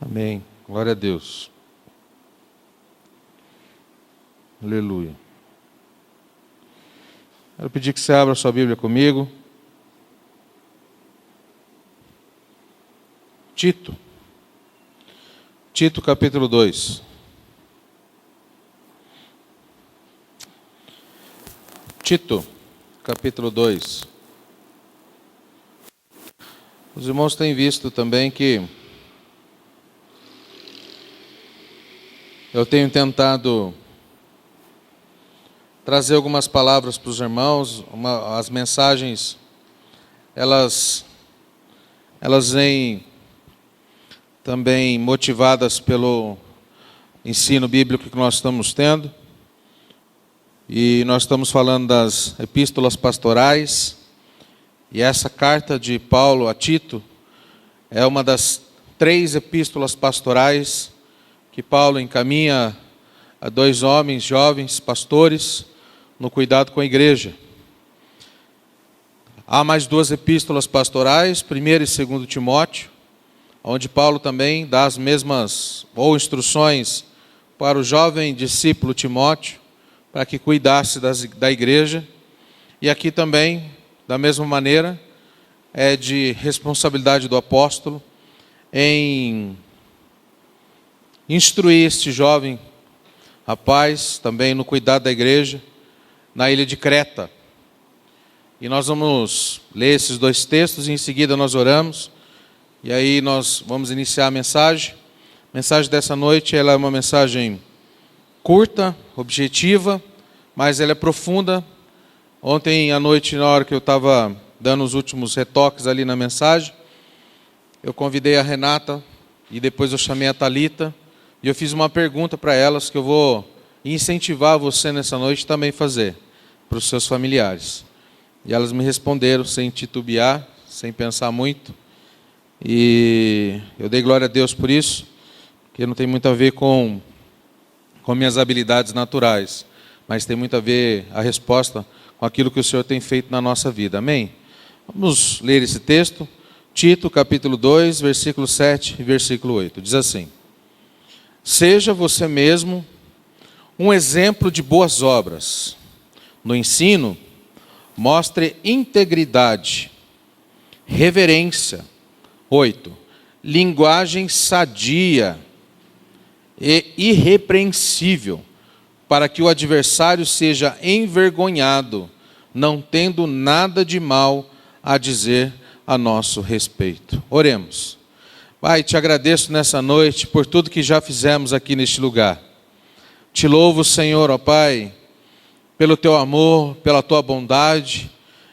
Amém. Glória a Deus. Aleluia. Quero pedir que você abra sua Bíblia comigo. Tito capítulo 2. Tito, capítulo 2. Os irmãos têm visto também que eu tenho tentado trazer algumas palavras para os irmãos. As mensagens, elas vêm também motivadas pelo ensino bíblico que nós estamos tendo. E nós estamos falando das epístolas pastorais. E essa carta de Paulo a Tito é uma das 3 epístolas pastorais que Paulo encaminha a 2 homens jovens, pastores, no cuidado com a igreja. Há mais 2 epístolas pastorais, 1ª e 2ª Timóteo, onde Paulo também dá as mesmas instruções para o jovem discípulo Timóteo, para que cuidasse da igreja. E aqui também, da mesma maneira, é de responsabilidade do apóstolo em instruir este jovem rapaz também no cuidado da igreja na ilha de Creta. E nós vamos ler esses 2 textos e em seguida nós oramos. E aí nós vamos iniciar a mensagem. A mensagem dessa noite ela é uma mensagem curta, objetiva, mas ela é profunda. Ontem à noite, na hora que eu estava dando os últimos retoques ali na mensagem, eu convidei a Renata e depois eu chamei a Thalita e eu fiz uma pergunta para elas que eu vou incentivar você nessa noite também fazer para os seus familiares. E elas me responderam sem titubear, sem pensar muito. E eu dei glória a Deus por isso, porque não tem muito a ver com minhas habilidades naturais, mas tem muito a ver a resposta com aquilo que o Senhor tem feito na nossa vida. Amém? Vamos ler esse texto. Tito, capítulo 2, versículo 7 e versículo 8. Diz assim: seja você mesmo um exemplo de boas obras. No ensino, mostre integridade, reverência. 8. Linguagem sadia e irrepreensível, para que o adversário seja envergonhado, não tendo nada de mal a dizer a nosso respeito. Oremos. Pai, te agradeço nessa noite por tudo que já fizemos aqui neste lugar. Te louvo, Senhor, ó Pai, pelo teu amor, pela tua bondade.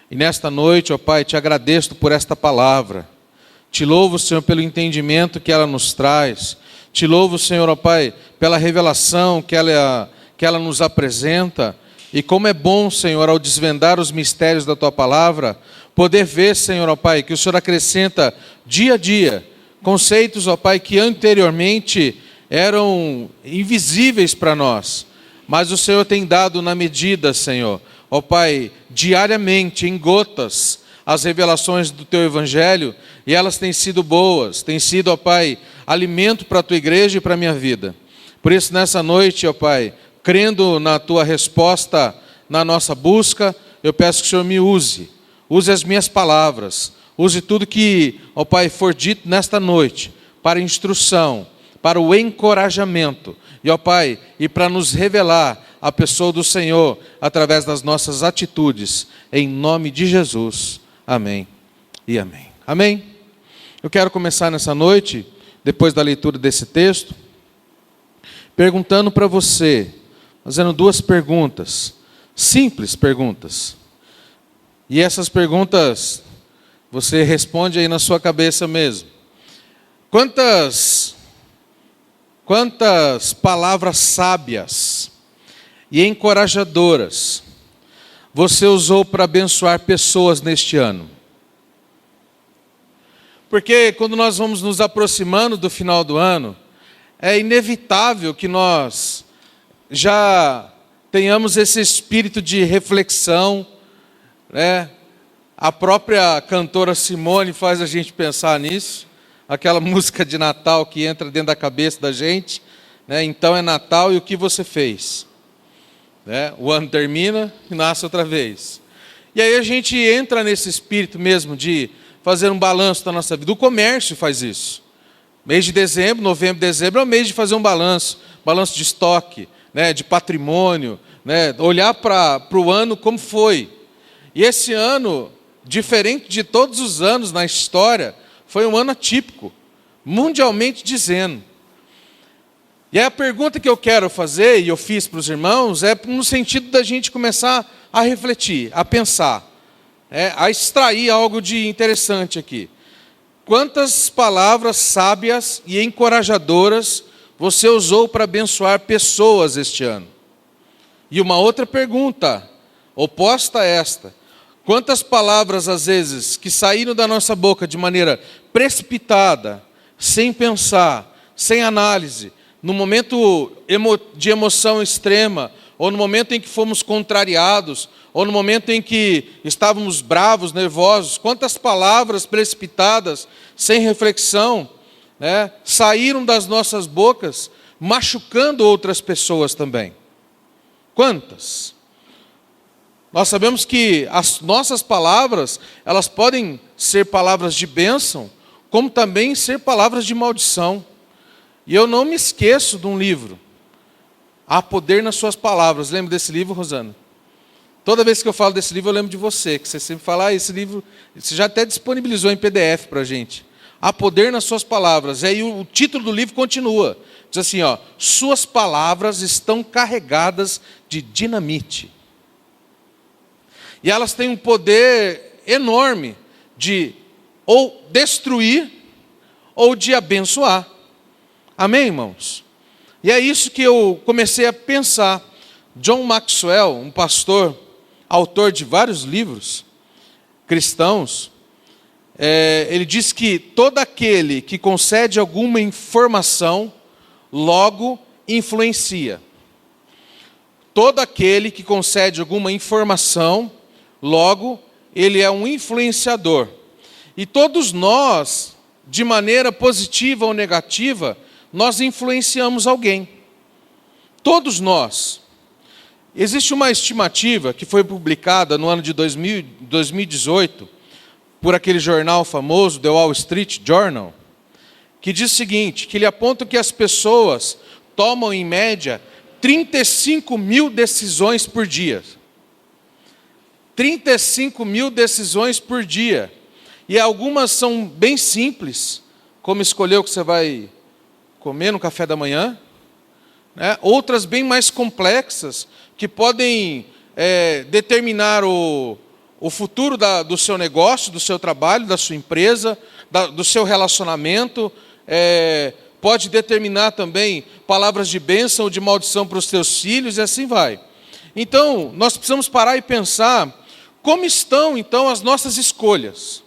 E nesta noite, ó Pai, te agradeço por esta palavra. Te louvo, Senhor, pelo entendimento que ela nos traz. Te louvo, Senhor, ó Pai, pela revelação que ela nos apresenta. E como é bom, Senhor, ao desvendar os mistérios da tua palavra, poder ver, Senhor, ó Pai, que o Senhor acrescenta dia a dia conceitos, ó Pai, que anteriormente eram invisíveis para nós. Mas o Senhor tem dado na medida, Senhor, ó Pai, diariamente, em gotas, as revelações do teu evangelho, e elas têm sido boas, têm sido, ó Pai, alimento para a tua igreja e para a minha vida. Por isso, nessa noite, ó Pai, crendo na tua resposta, na nossa busca, eu peço que o Senhor me use as minhas palavras, use tudo que, ó Pai, for dito nesta noite, para instrução, para o encorajamento, e ó Pai, e para nos revelar a pessoa do Senhor, através das nossas atitudes, em nome de Jesus, amém e amém. Amém? Eu quero começar nessa noite, depois da leitura desse texto, perguntando para você, fazendo 2 perguntas, simples perguntas. E essas perguntas, você responde aí na sua cabeça mesmo. Quantas palavras sábias e encorajadoras você usou para abençoar pessoas neste ano? Porque quando nós vamos nos aproximando do final do ano, é inevitável que nós já tenhamos esse espírito de reflexão, né? A própria cantora Simone faz a gente pensar nisso. aquela música de Natal que entra dentro da cabeça da gente, né? Então é Natal e o que você fez? Né? O ano termina e nasce outra vez. E aí a gente entra nesse espírito mesmo de fazer um balanço da nossa vida. O comércio faz isso. Mês de dezembro, novembro, dezembro é o mês de fazer um balanço de estoque, né? De patrimônio, né? Olhar para o ano como foi. E esse ano, diferente de todos os anos na história, foi um ano atípico, mundialmente dizendo. E aí a pergunta que eu quero fazer, e eu fiz para os irmãos, é no sentido da gente começar a refletir, a pensar, a extrair algo de interessante aqui. Quantas palavras sábias e encorajadoras você usou para abençoar pessoas este ano? E uma outra pergunta, oposta a esta: quantas palavras, às vezes, que saíram da nossa boca de maneira precipitada, sem pensar, sem análise, no momento de emoção extrema, ou no momento em que fomos contrariados, ou no momento em que estávamos bravos, nervosos, quantas palavras precipitadas, sem reflexão, né, saíram das nossas bocas, machucando outras pessoas também? Quantas? Nós sabemos que as nossas palavras, elas podem ser palavras de bênção, como também ser palavras de maldição. E eu não me esqueço de um livro, Há Poder nas Suas Palavras. Lembra desse livro, Rosana? Toda vez que eu falo desse livro, eu lembro de você, que você sempre fala, esse livro, você já até disponibilizou em PDF para a gente. Há Poder nas Suas Palavras. E aí o título do livro continua. Diz assim, suas palavras estão carregadas de dinamite. E elas têm um poder enorme de ou destruir ou de abençoar. Amém, irmãos? E é isso que eu comecei a pensar. John Maxwell, um pastor, autor de vários livros cristãos, ele diz que todo aquele que concede alguma informação, logo influencia. Todo aquele que concede alguma informação, logo ele é um influenciador. E todos nós, de maneira positiva ou negativa, nós influenciamos alguém. Todos nós. Existe uma estimativa que foi publicada no ano de 2018, por aquele jornal famoso, The Wall Street Journal, que diz o seguinte, que ele aponta que as pessoas tomam, em média, 35 mil decisões por dia. 35 mil decisões por dia. E algumas são bem simples, como escolher o que você vai comer no café da manhã, né? Outras bem mais complexas, que podem determinar o futuro do seu negócio, do seu trabalho, da sua empresa, do seu relacionamento, pode determinar também palavras de bênção ou de maldição para os teus filhos, e assim vai. Então, nós precisamos parar e pensar como estão, então, as nossas escolhas.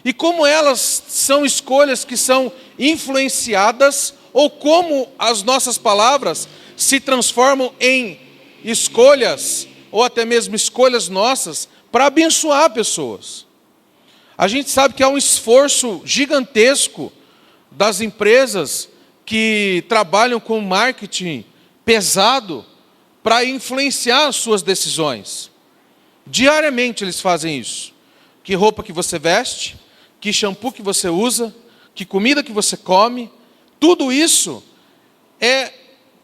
E como elas são escolhas que são influenciadas, ou como as nossas palavras se transformam em escolhas, ou até mesmo escolhas nossas, para abençoar pessoas. A gente sabe que há um esforço gigantesco das empresas que trabalham com marketing pesado para influenciar as suas decisões. Diariamente eles fazem isso. Que roupa que você veste, que shampoo que você usa, que comida que você come, tudo isso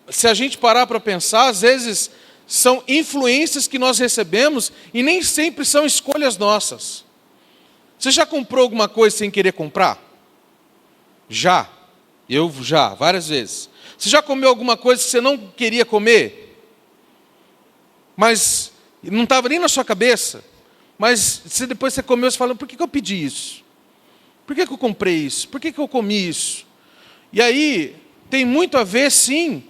se a gente parar para pensar, às vezes são influências que nós recebemos e nem sempre são escolhas nossas. Você já comprou alguma coisa sem querer comprar? Já. Eu já, várias vezes. Você já comeu alguma coisa que você não queria comer? Mas não estava nem na sua cabeça? Mas depois você comeu, você fala, por que eu pedi isso? Por que eu comprei isso? Por que eu comi isso? E aí, tem muito a ver, sim,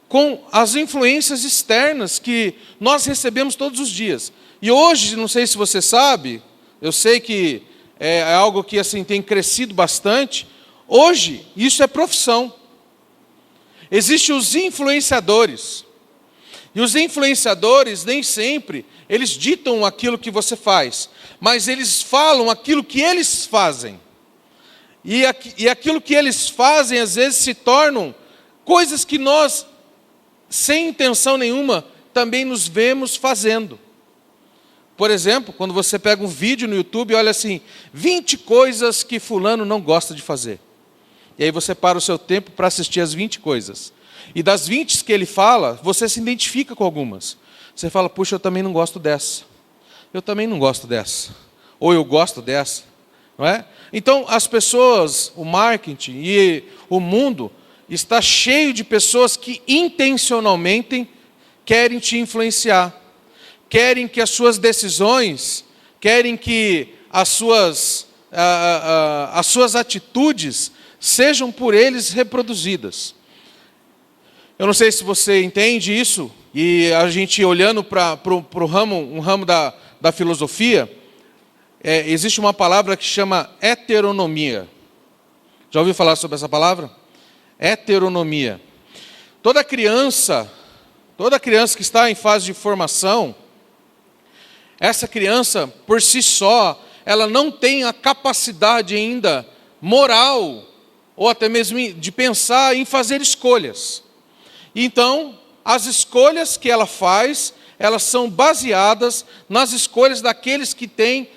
com as influências externas que nós recebemos todos os dias. E hoje, não sei se você sabe, eu sei que é algo que assim tem crescido bastante. Hoje, isso é profissão. Existem os influenciadores. E os influenciadores, nem sempre, eles ditam aquilo que você faz, mas eles falam aquilo que eles fazem. E aquilo que eles fazem, às vezes, se tornam coisas que nós, sem intenção nenhuma, também nos vemos fazendo. Por exemplo, quando você pega um vídeo no YouTube e olha assim, 20 coisas que fulano não gosta de fazer. E aí você para o seu tempo para assistir as 20 coisas. E das 20 que ele fala, você se identifica com algumas. Você fala, puxa, eu também não gosto dessa. Eu também não gosto dessa. Ou eu gosto dessa. Não é? Então, as pessoas, o marketing e o mundo está cheio de pessoas que intencionalmente querem te influenciar. Querem que as suas decisões, querem que as suas atitudes sejam por eles reproduzidas. Eu não sei se você entende isso, e a gente olhando para um ramo da filosofia, existe uma palavra que chama heteronomia. Já ouviu falar sobre essa palavra? Heteronomia. Toda criança que está em fase de formação, essa criança, por si só, ela não tem a capacidade ainda moral, ou até mesmo de pensar em fazer escolhas. Então, as escolhas que ela faz, elas são baseadas nas escolhas daqueles que têm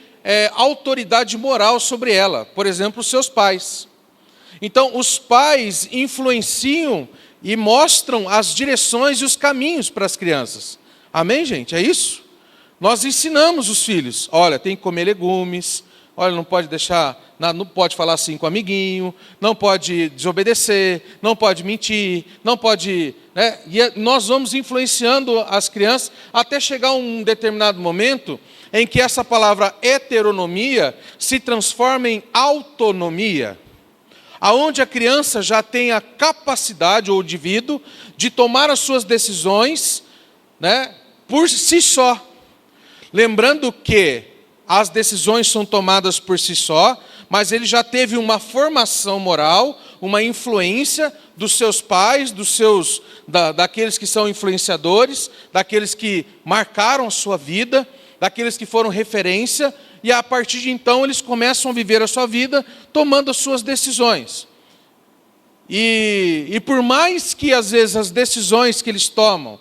autoridade moral sobre ela. Por exemplo, os seus pais. Então, os pais influenciam e mostram as direções e os caminhos para as crianças. Amém, gente? É isso? Nós ensinamos os filhos, olha, tem que comer legumes, olha, não pode não pode falar assim com o amiguinho, não pode desobedecer, não pode mentir, não pode... Né? E nós vamos influenciando as crianças até chegar um determinado momento em que essa palavra heteronomia se transforma em autonomia, aonde a criança já tem a capacidade, ou o indivíduo, de tomar as suas decisões, né, por si só. Lembrando que as decisões são tomadas por si só, mas ele já teve uma formação moral, uma influência dos seus pais, daqueles que são influenciadores, daqueles que marcaram a sua vida, daqueles que foram referência, e a partir de então eles começam a viver a sua vida tomando as suas decisões. E por mais que às vezes as decisões que eles tomam,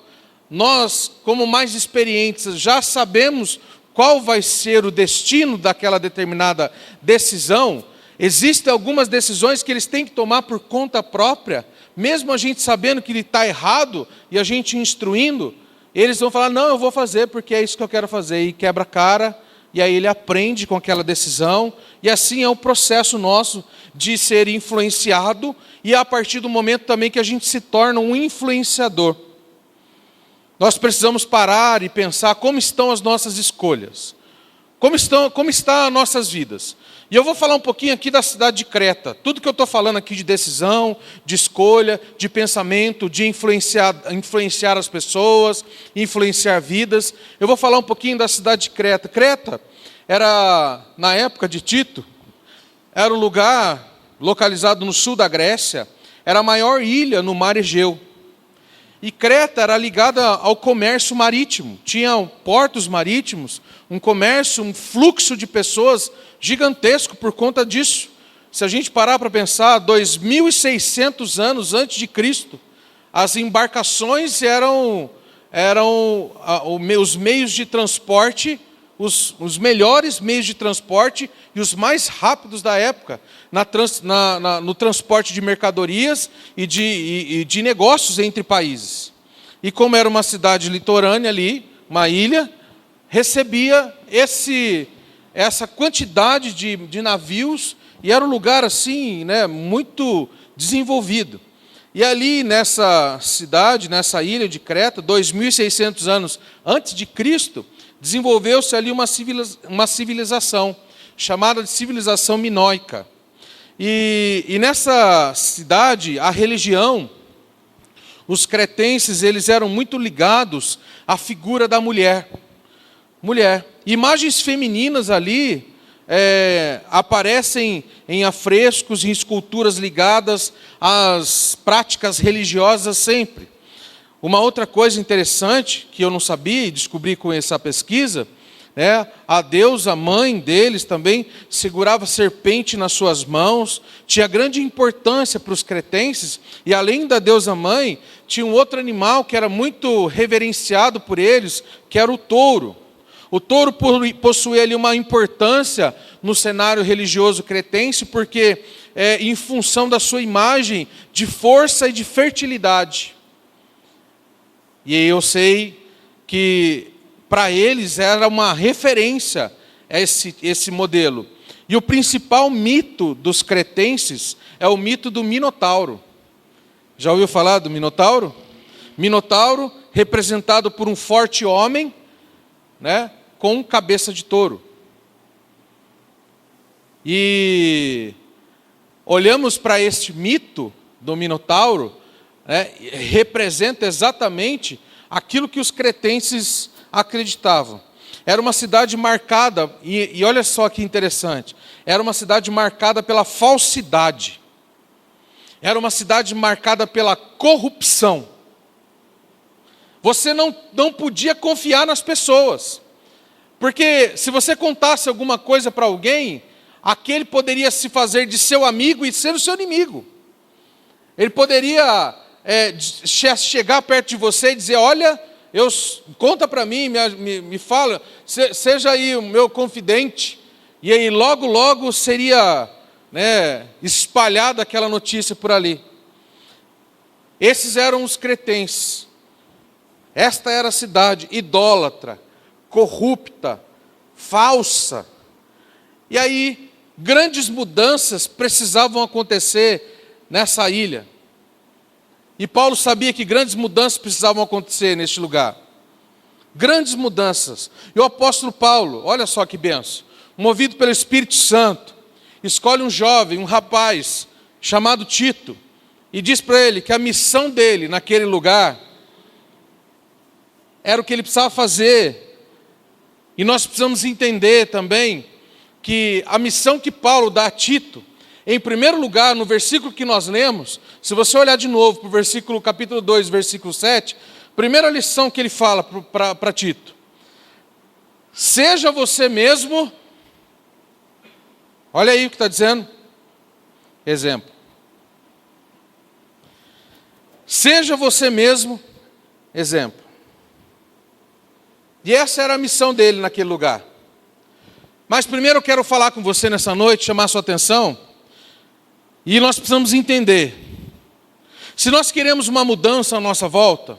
nós, como mais experientes, já sabemos qual vai ser o destino daquela determinada decisão, existem algumas decisões que eles têm que tomar por conta própria, mesmo a gente sabendo que ele está errado e a gente instruindo, eles vão falar, não, eu vou fazer porque é isso que eu quero fazer, e quebra a cara, e aí ele aprende com aquela decisão, e assim é o processo nosso de ser influenciado, e a partir do momento também que a gente se torna um influenciador. Nós precisamos parar e pensar como estão as nossas escolhas, como estão as nossas vidas. E eu vou falar um pouquinho aqui da cidade de Creta. Tudo que eu estou falando aqui de decisão, de escolha, de pensamento, de influenciar as pessoas, influenciar vidas. Eu vou falar um pouquinho da cidade de Creta. Creta era, na época de Tito, era um lugar localizado no sul da Grécia, era a maior ilha no mar Egeu. E Creta era ligada ao comércio marítimo, tinha portos marítimos, um comércio, um fluxo de pessoas gigantesco por conta disso. Se a gente parar para pensar, 2.600 anos antes de Cristo, as embarcações eram os meios de transporte, os melhores meios de transporte e os mais rápidos da época, no transporte de mercadorias e de negócios entre países. E como era uma cidade litorânea ali, uma ilha, recebia essa quantidade de navios, e era um lugar assim, né, muito desenvolvido. E ali nessa cidade, nessa ilha de Creta, 2.600 anos antes de Cristo, desenvolveu-se ali uma civilização, chamada de civilização minoica. E nessa cidade, a religião, os cretenses, eles eram muito ligados à figura da mulher. Imagens femininas ali aparecem em afrescos, em esculturas ligadas às práticas religiosas sempre. Uma outra coisa interessante, que eu não sabia e descobri com essa pesquisa, A deusa, a mãe deles também, segurava serpente nas suas mãos, tinha grande importância para os cretenses, e além da deusa mãe, tinha um outro animal que era muito reverenciado por eles, que era o touro. O touro possuía ali uma importância no cenário religioso cretense, porque em função da sua imagem de força e de fertilidade. E eu sei que para eles era uma referência esse modelo. E o principal mito dos cretenses é o mito do Minotauro. Já ouviu falar do Minotauro? Minotauro representado por um forte homem, com cabeça de touro. E olhamos para este mito do Minotauro, representa exatamente aquilo que os cretenses acreditavam. Era uma cidade marcada, e olha só que interessante, era uma cidade marcada pela falsidade. Era uma cidade marcada pela corrupção. Você não podia confiar nas pessoas. Porque se você contasse alguma coisa para alguém, aquele poderia se fazer de seu amigo e ser o seu inimigo. Ele poderia chegar perto de você e dizer, olha, conta para mim, me fala, seja aí o meu confidente. E aí logo seria espalhada aquela notícia por ali. Esses eram os cretenses. Esta era a cidade idólatra, corrupta, falsa. E aí, grandes mudanças precisavam acontecer nessa ilha. E Paulo sabia que grandes mudanças precisavam acontecer neste lugar. Grandes mudanças. E o apóstolo Paulo, olha só que benção, movido pelo Espírito Santo, escolhe um jovem, um rapaz, chamado Tito, e diz para ele que a missão dele naquele lugar era o que ele precisava fazer. E nós precisamos entender também que a missão que Paulo dá a Tito, em primeiro lugar, no versículo que nós lemos, se você olhar de novo para o versículo, capítulo 2, versículo 7, primeira lição que ele fala para Tito: seja você mesmo, olha aí o que está dizendo, exemplo. Seja você mesmo, exemplo. E essa era a missão dele naquele lugar. Mas primeiro eu quero falar com você nessa noite, chamar a sua atenção, e nós precisamos entender, se nós queremos uma mudança à nossa volta,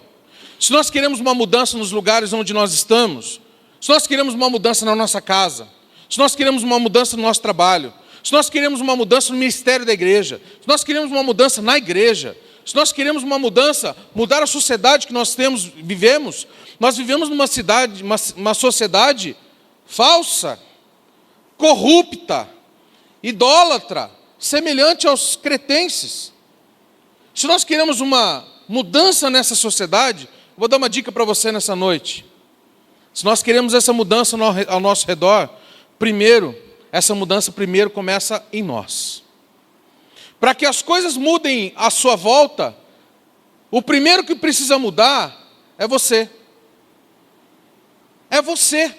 se nós queremos uma mudança nos lugares onde nós estamos, se nós queremos uma mudança na nossa casa, se nós queremos uma mudança no nosso trabalho, se nós queremos uma mudança no ministério da igreja, se nós queremos uma mudança na igreja, se nós queremos uma mudança, mudar a sociedade que nós vivemos, nós vivemos numa uma sociedade falsa, corrupta, idólatra, semelhante aos cretenses. Se nós queremos uma mudança nessa sociedade, vou dar uma dica para você nessa noite. Se nós queremos essa mudança ao nosso redor, essa mudança primeiro começa em nós. Para que as coisas mudem à sua volta, o primeiro que precisa mudar é você. É você.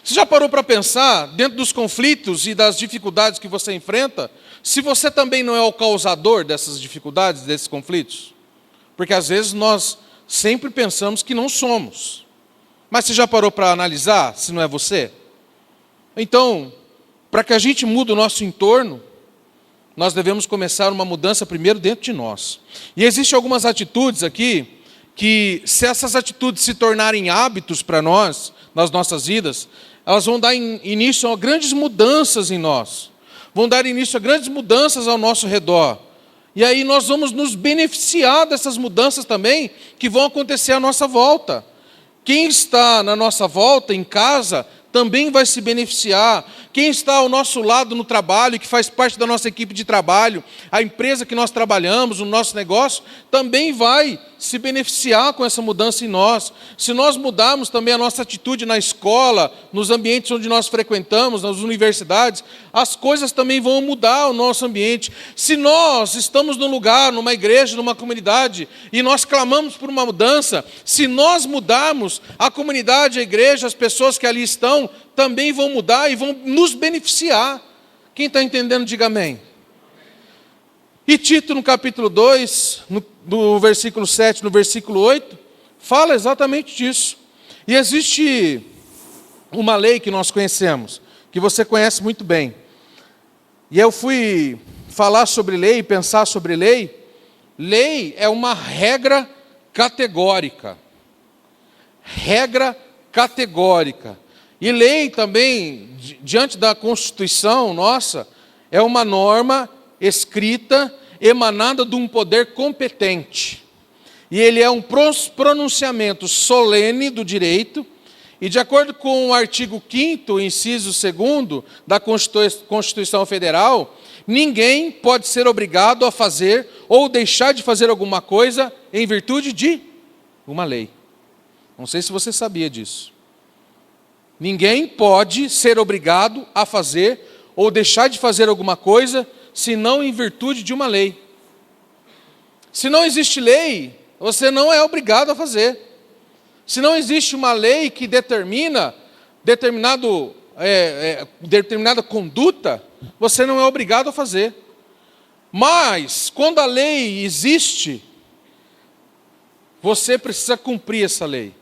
Você já parou para pensar, dentro dos conflitos e das dificuldades que você enfrenta, se você também não é o causador dessas dificuldades, desses conflitos? Porque às vezes nós sempre pensamos que não somos. Mas você já parou para analisar se não é você? Então, para que a gente mude o nosso entorno, nós devemos começar uma mudança primeiro dentro de nós. E existem algumas atitudes aqui, que se essas atitudes se tornarem hábitos para nós, nas nossas vidas, elas vão dar início a grandes mudanças em nós. Vão dar início a grandes mudanças ao nosso redor. E aí nós vamos nos beneficiar dessas mudanças também, que vão acontecer à nossa volta. Quem está na nossa volta, em casa, também vai se beneficiar. Quem está ao nosso lado no trabalho, que faz parte da nossa equipe de trabalho, a empresa que nós trabalhamos, o nosso negócio, também vai se beneficiar com essa mudança em nós. Se nós mudarmos também a nossa atitude na escola, nos ambientes onde nós frequentamos, nas universidades, as coisas também vão mudar o nosso ambiente. Se nós estamos num lugar, numa igreja, numa comunidade, e nós clamamos por uma mudança, se nós mudarmos, a comunidade, a igreja, as pessoas que ali estão, também vão mudar e vão nos beneficiar. Quem está entendendo, diga amém. E Tito, no capítulo 2, no versículo 7, no versículo 8, fala exatamente disso. E existe uma lei que nós conhecemos, que você conhece muito bem. E eu fui falar sobre lei, pensar sobre lei. Lei é uma regra categórica. Regra categórica. E lei também, diante da Constituição nossa, é uma norma escrita, emanada de um poder competente. E ele é um pronunciamento solene do direito, e de acordo com o artigo 5º, inciso 2º da Constituição Federal, ninguém pode ser obrigado a fazer ou deixar de fazer alguma coisa em virtude de uma lei. Não sei se você sabia disso. Ninguém pode ser obrigado a fazer ou deixar de fazer alguma coisa senão em virtude de uma lei. Se não existe lei, você não é obrigado a fazer. Se não existe uma lei que determina determinada conduta, você não é obrigado a fazer. Mas, quando a lei existe, você precisa cumprir essa lei.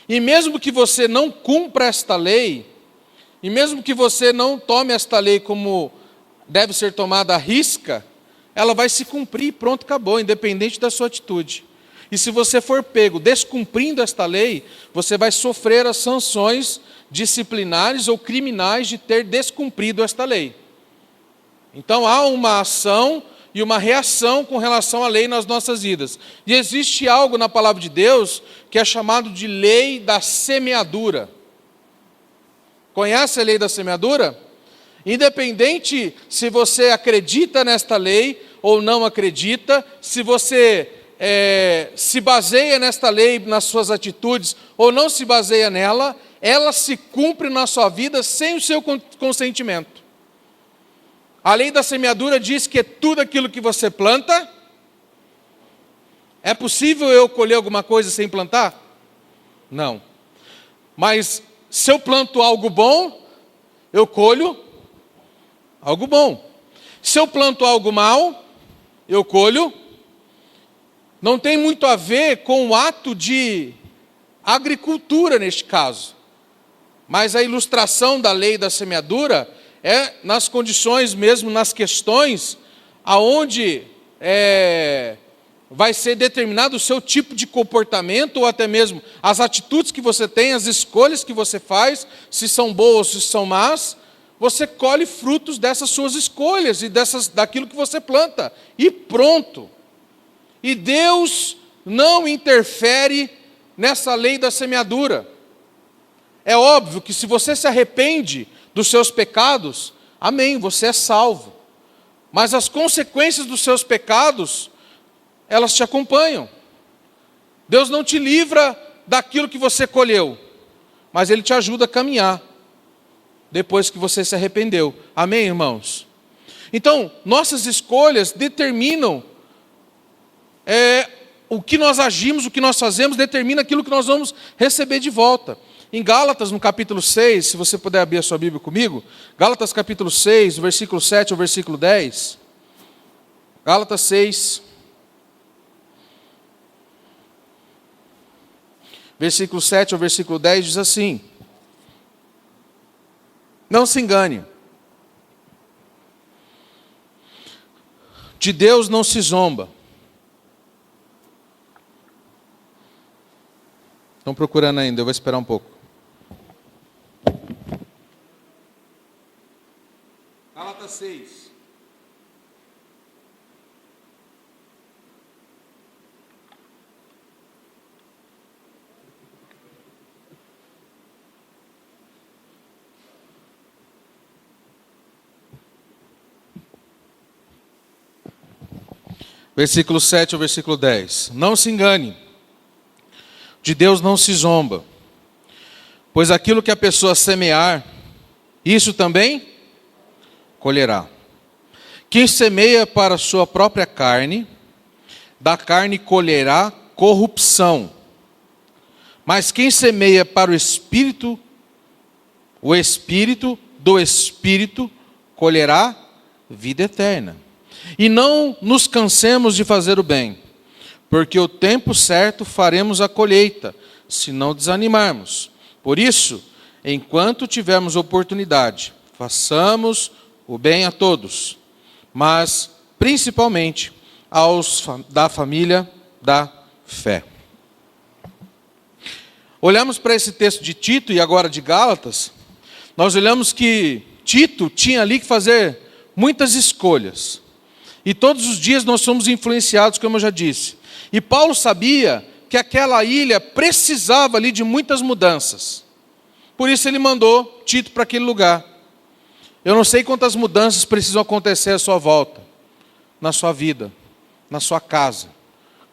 E mesmo que você não cumpra esta lei, e mesmo que você não tome esta lei como deve ser tomada à risca, ela vai se cumprir, pronto, acabou, independente da sua atitude. E se você for pego descumprindo esta lei, você vai sofrer as sanções disciplinares ou criminais de ter descumprido esta lei. Então há uma ação e uma reação com relação à lei nas nossas vidas. E existe algo na palavra de Deus que é chamado de lei da semeadura. Conhece a lei da semeadura? Independente se você acredita nesta lei ou não acredita, se você se baseia nesta lei, nas suas atitudes, ou não se baseia nela, ela se cumpre na sua vida sem o seu consentimento. A lei da semeadura diz que tudo aquilo que você planta, é possível eu colher alguma coisa sem plantar? Não. Mas se eu planto algo bom, eu colho algo bom. Se eu planto algo mal, eu colho. Não tem muito a ver com o ato de agricultura neste caso. Mas a ilustração da lei da semeadura é nas condições mesmo, nas questões aonde vai ser determinado o seu tipo de comportamento, ou até mesmo as atitudes que você tem, as escolhas que você faz, se são boas ou se são más, você colhe frutos dessas suas escolhas e daquilo que você planta. E pronto. E Deus não interfere nessa lei da semeadura. É óbvio que se você se arrepende dos seus pecados, amém, você é salvo. Mas as consequências dos seus pecados, elas te acompanham. Deus não te livra daquilo que você colheu, mas Ele te ajuda a caminhar, depois que você se arrependeu. Amém, irmãos? Então, nossas escolhas determinam o que nós agimos, o que nós fazemos, determina aquilo que nós vamos receber de volta. Em Gálatas, no capítulo 6, se você puder abrir a sua Bíblia comigo, Gálatas capítulo 6, do versículo 7 ao versículo 10. Gálatas 6, versículo 7 ao versículo 10, diz assim: não se engane, de Deus não se zomba. Estão procurando ainda, eu vou esperar um pouco. Gálatas 6. versículo 7 ao versículo 10. Não se engane, de Deus não se zomba, pois aquilo que a pessoa semear, isso também colherá. Quem semeia para a sua própria carne, da carne colherá corrupção. Mas quem semeia para o Espírito do Espírito colherá vida eterna. E não nos cansemos de fazer o bem, porque o tempo certo faremos a colheita, se não desanimarmos. Por isso, enquanto tivermos oportunidade, façamos o bem a todos, mas principalmente aos da família da fé. Olhamos para esse texto de Tito e agora de Gálatas, nós olhamos que Tito tinha ali que fazer muitas escolhas. E todos os dias nós somos influenciados, como eu já disse. E Paulo sabia que aquela ilha precisava ali de muitas mudanças. Por isso ele mandou Tito para aquele lugar. Eu não sei quantas mudanças precisam acontecer à sua volta, na sua vida, na sua casa,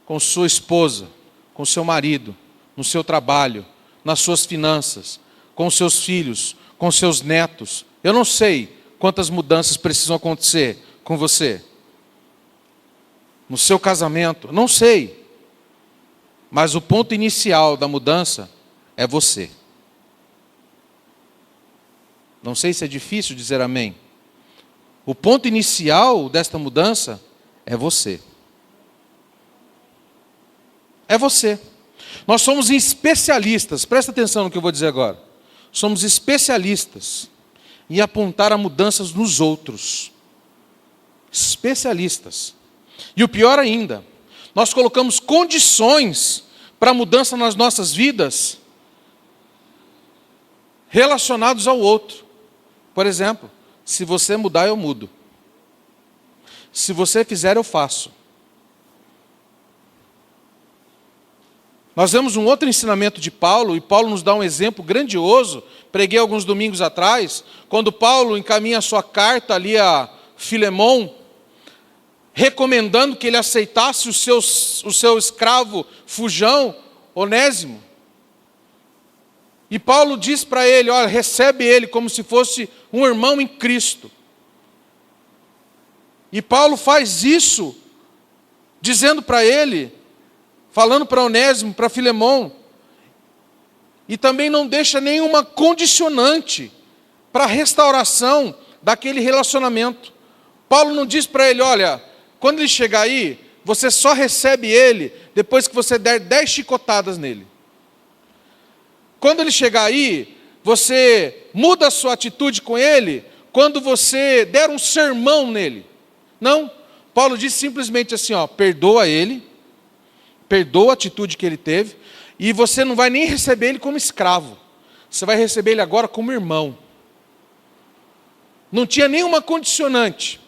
com sua esposa, com seu marido, no seu trabalho, nas suas finanças, com seus filhos, com seus netos. Eu não sei quantas mudanças precisam acontecer com você, no seu casamento, não sei. Mas o ponto inicial da mudança é você. Não sei se é difícil dizer amém. O ponto inicial desta mudança é você. É você. Nós somos especialistas, presta atenção no que eu vou dizer agora. Somos especialistas em apontar a mudanças nos outros. Especialistas. E o pior ainda, nós colocamos condições para a mudança nas nossas vidas relacionados ao outro. Por exemplo, se você mudar, eu mudo. Se você fizer, eu faço. Nós vemos um outro ensinamento de Paulo, e Paulo nos dá um exemplo grandioso. Preguei alguns domingos atrás, quando Paulo encaminha a sua carta ali a Filemão, recomendando que ele aceitasse o seu escravo fujão, Onésimo. E Paulo diz para ele, olha, recebe ele como se fosse um irmão em Cristo. E Paulo faz isso, dizendo para ele, falando para Onésimo, para Filemão, e também não deixa nenhuma condicionante para a restauração daquele relacionamento. Paulo não diz para ele, olha, quando ele chegar aí, você só recebe ele depois que você der 10 chicotadas nele. Quando ele chegar aí, você muda a sua atitude com ele quando você der um sermão nele. Não, Paulo diz simplesmente assim, ó, perdoa ele, perdoa a atitude que ele teve, e você não vai nem receber ele como escravo, você vai receber ele agora como irmão. Não tinha nenhuma condicionante,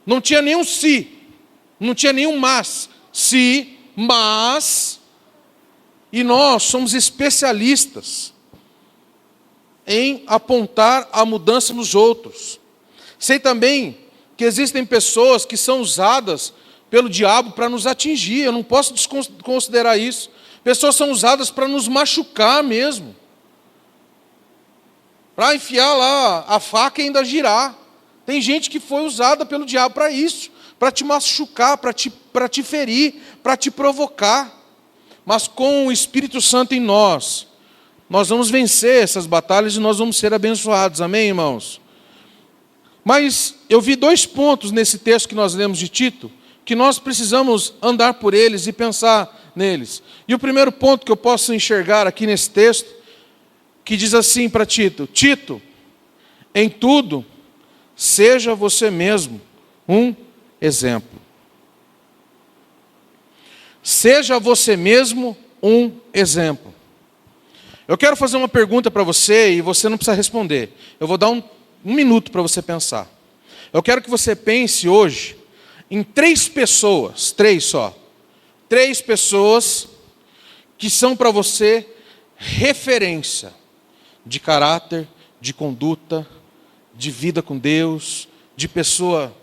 não tinha nenhum se, não tinha nenhum mas, se, mas, e nós somos especialistas em apontar a mudança nos outros. Sei também que existem pessoas que são usadas pelo diabo para nos atingir, eu não posso desconsiderar isso. Pessoas são usadas para nos machucar mesmo, para enfiar lá a faca e ainda girar. Tem gente que foi usada pelo diabo para isso, para te machucar, para te ferir, para te provocar. Mas com o Espírito Santo em nós vamos vencer essas batalhas e nós vamos ser abençoados, amém, irmãos? Mas eu vi 2 pontos nesse texto que nós lemos de Tito, que nós precisamos andar por eles e pensar neles. E o primeiro ponto que eu posso enxergar aqui nesse texto, que diz assim para Tito, Tito, em tudo, seja você mesmo um exemplo. Seja você mesmo um exemplo. Eu quero fazer uma pergunta para você e você não precisa responder. Eu vou dar um minuto para você pensar. Eu quero que você pense hoje em 3 pessoas, 3 só. 3 pessoas que são para você referência de caráter, de conduta, de vida com Deus, de pessoa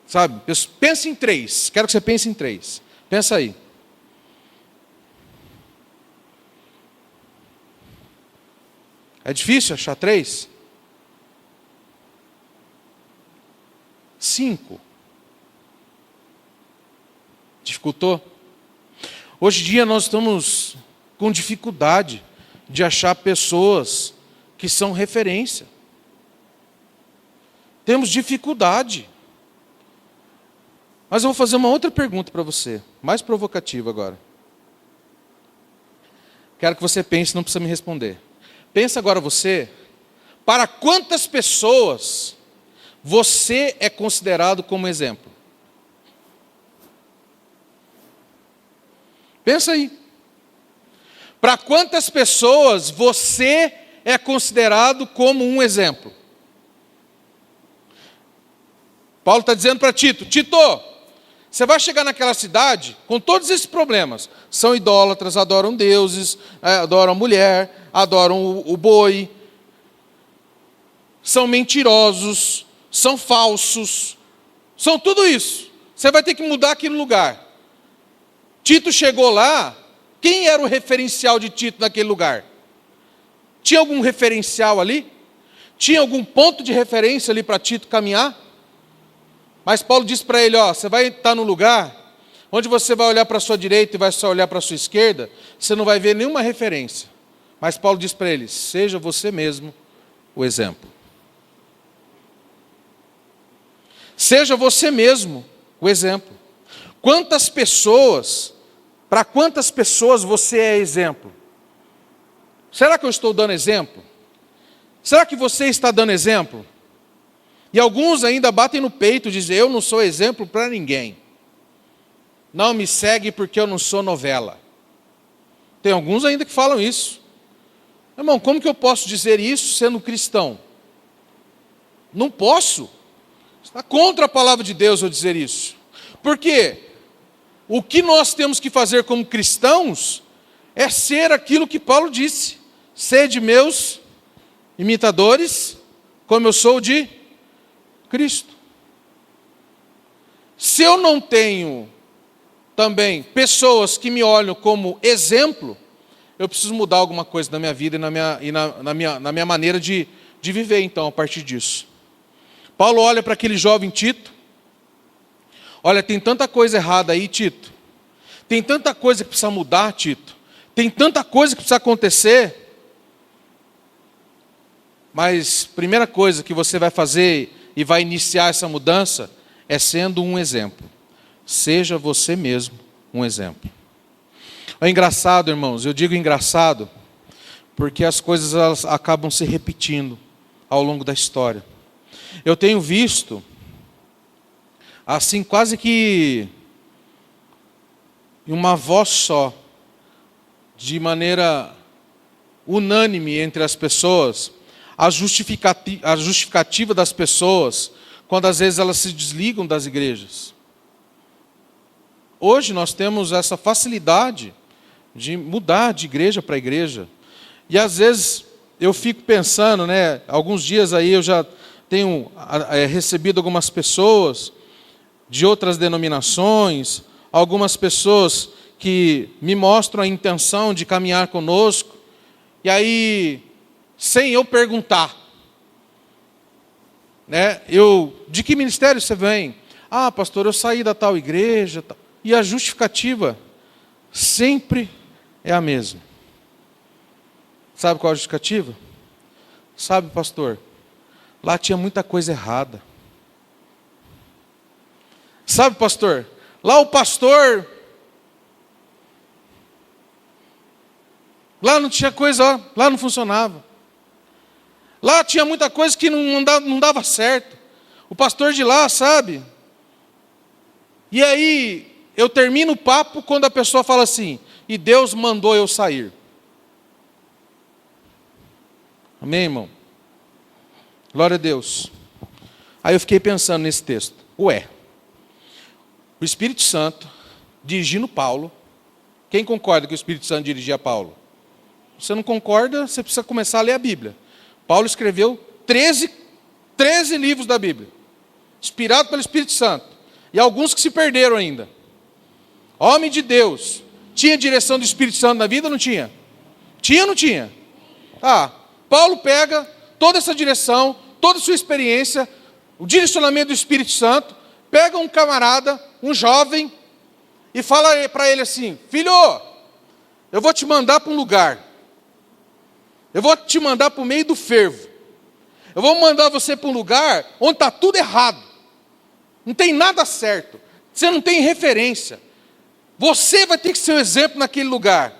Sabe? Pense em 3. Quero que você pense em 3. Pensa aí. É difícil achar 3? 5. Dificultou? Hoje em dia nós estamos com dificuldade de achar pessoas que são referência. Temos dificuldade. Mas eu vou fazer uma outra pergunta para você, mais provocativa agora. Quero que você pense, não precisa me responder. Pensa agora você, para quantas pessoas você é considerado como exemplo? Pensa aí. Para quantas pessoas você é considerado como um exemplo? Paulo está dizendo para Tito, Tito, você vai chegar naquela cidade com todos esses problemas. São idólatras, adoram deuses, adoram a mulher, adoram o boi, são mentirosos, são falsos, são tudo isso. Você vai ter que mudar aquele lugar. Tito chegou lá, quem era o referencial de Tito naquele lugar? Tinha algum referencial ali? Tinha algum ponto de referência ali para Tito caminhar? Mas Paulo disse para ele, você vai estar num lugar onde você vai olhar para a sua direita e vai só olhar para a sua esquerda, você não vai ver nenhuma referência. Mas Paulo disse para ele, seja você mesmo o exemplo. Seja você mesmo o exemplo. Para quantas pessoas você é exemplo? Será que eu estou dando exemplo? Será que você está dando exemplo? E alguns ainda batem no peito e dizem, eu não sou exemplo para ninguém. Não me segue porque eu não sou novela. Tem alguns ainda que falam isso. Irmão, como que eu posso dizer isso sendo cristão? Não posso. Está contra a palavra de Deus eu dizer isso. Por quê? O que nós temos que fazer como cristãos é ser aquilo que Paulo disse. Sede meus imitadores, como eu sou de Cristo. Se eu não tenho também pessoas que me olham como exemplo, eu preciso mudar alguma coisa na minha vida e na minha maneira de viver, então, a partir disso. Paulo olha para aquele jovem Tito. Olha, tem tanta coisa errada aí, Tito. Tem tanta coisa que precisa mudar, Tito. Tem tanta coisa que precisa acontecer. Mas primeira coisa que você vai fazer e vai iniciar essa mudança é sendo um exemplo. Seja você mesmo um exemplo. É engraçado, irmãos, eu digo engraçado porque as coisas elas acabam se repetindo ao longo da história. Eu tenho visto, assim, quase que em uma voz só, de maneira unânime entre as pessoas, a justificativa das pessoas, quando às vezes elas se desligam das igrejas. Hoje nós temos essa facilidade de mudar de igreja para igreja. E às vezes eu fico pensando, alguns dias aí eu já tenho recebido algumas pessoas de outras denominações, algumas pessoas que me mostram a intenção de caminhar conosco, e aí, sem eu perguntar, de que ministério você vem? Ah, pastor, eu saí da tal igreja. E a justificativa sempre é a mesma. Sabe qual é a justificativa? Sabe, pastor, lá tinha muita coisa errada. Sabe, pastor, lá o pastor, lá não tinha coisa, lá não funcionava. Lá tinha muita coisa que não dava certo. O pastor de lá, sabe? E aí, eu termino o papo quando a pessoa fala assim, e Deus mandou eu sair. Amém, irmão? Glória a Deus. Aí eu fiquei pensando nesse texto. O Espírito Santo dirigindo Paulo. Quem concorda que o Espírito Santo dirigia Paulo? Se você não concorda, você precisa começar a ler a Bíblia. Paulo escreveu 13 livros da Bíblia, inspirado pelo Espírito Santo. E alguns que se perderam ainda. Homem de Deus. Tinha direção do Espírito Santo na vida ou não tinha? Tinha ou não tinha? Paulo pega toda essa direção, toda a sua experiência, o direcionamento do Espírito Santo, pega um camarada, um jovem, e fala para ele assim: filho, eu vou te mandar para um lugar. Eu vou te mandar para o meio do fervo. Eu vou mandar você para um lugar onde está tudo errado. Não tem nada certo. Você não tem referência. Você vai ter que ser o exemplo naquele lugar.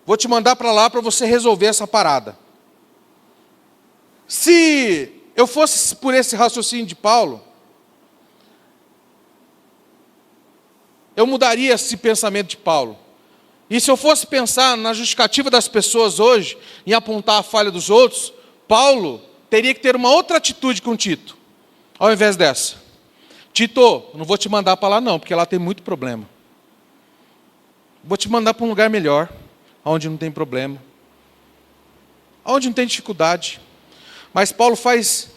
Vou te mandar para lá para você resolver essa parada. Se eu fosse por esse raciocínio de Paulo, eu mudaria esse pensamento de Paulo. E se eu fosse pensar na justificativa das pessoas hoje, em apontar a falha dos outros, Paulo teria que ter uma outra atitude com Tito, ao invés dessa. Tito, não vou te mandar para lá não, porque lá tem muito problema. Vou te mandar para um lugar melhor, onde não tem problema, onde não tem dificuldade. Mas Paulo faz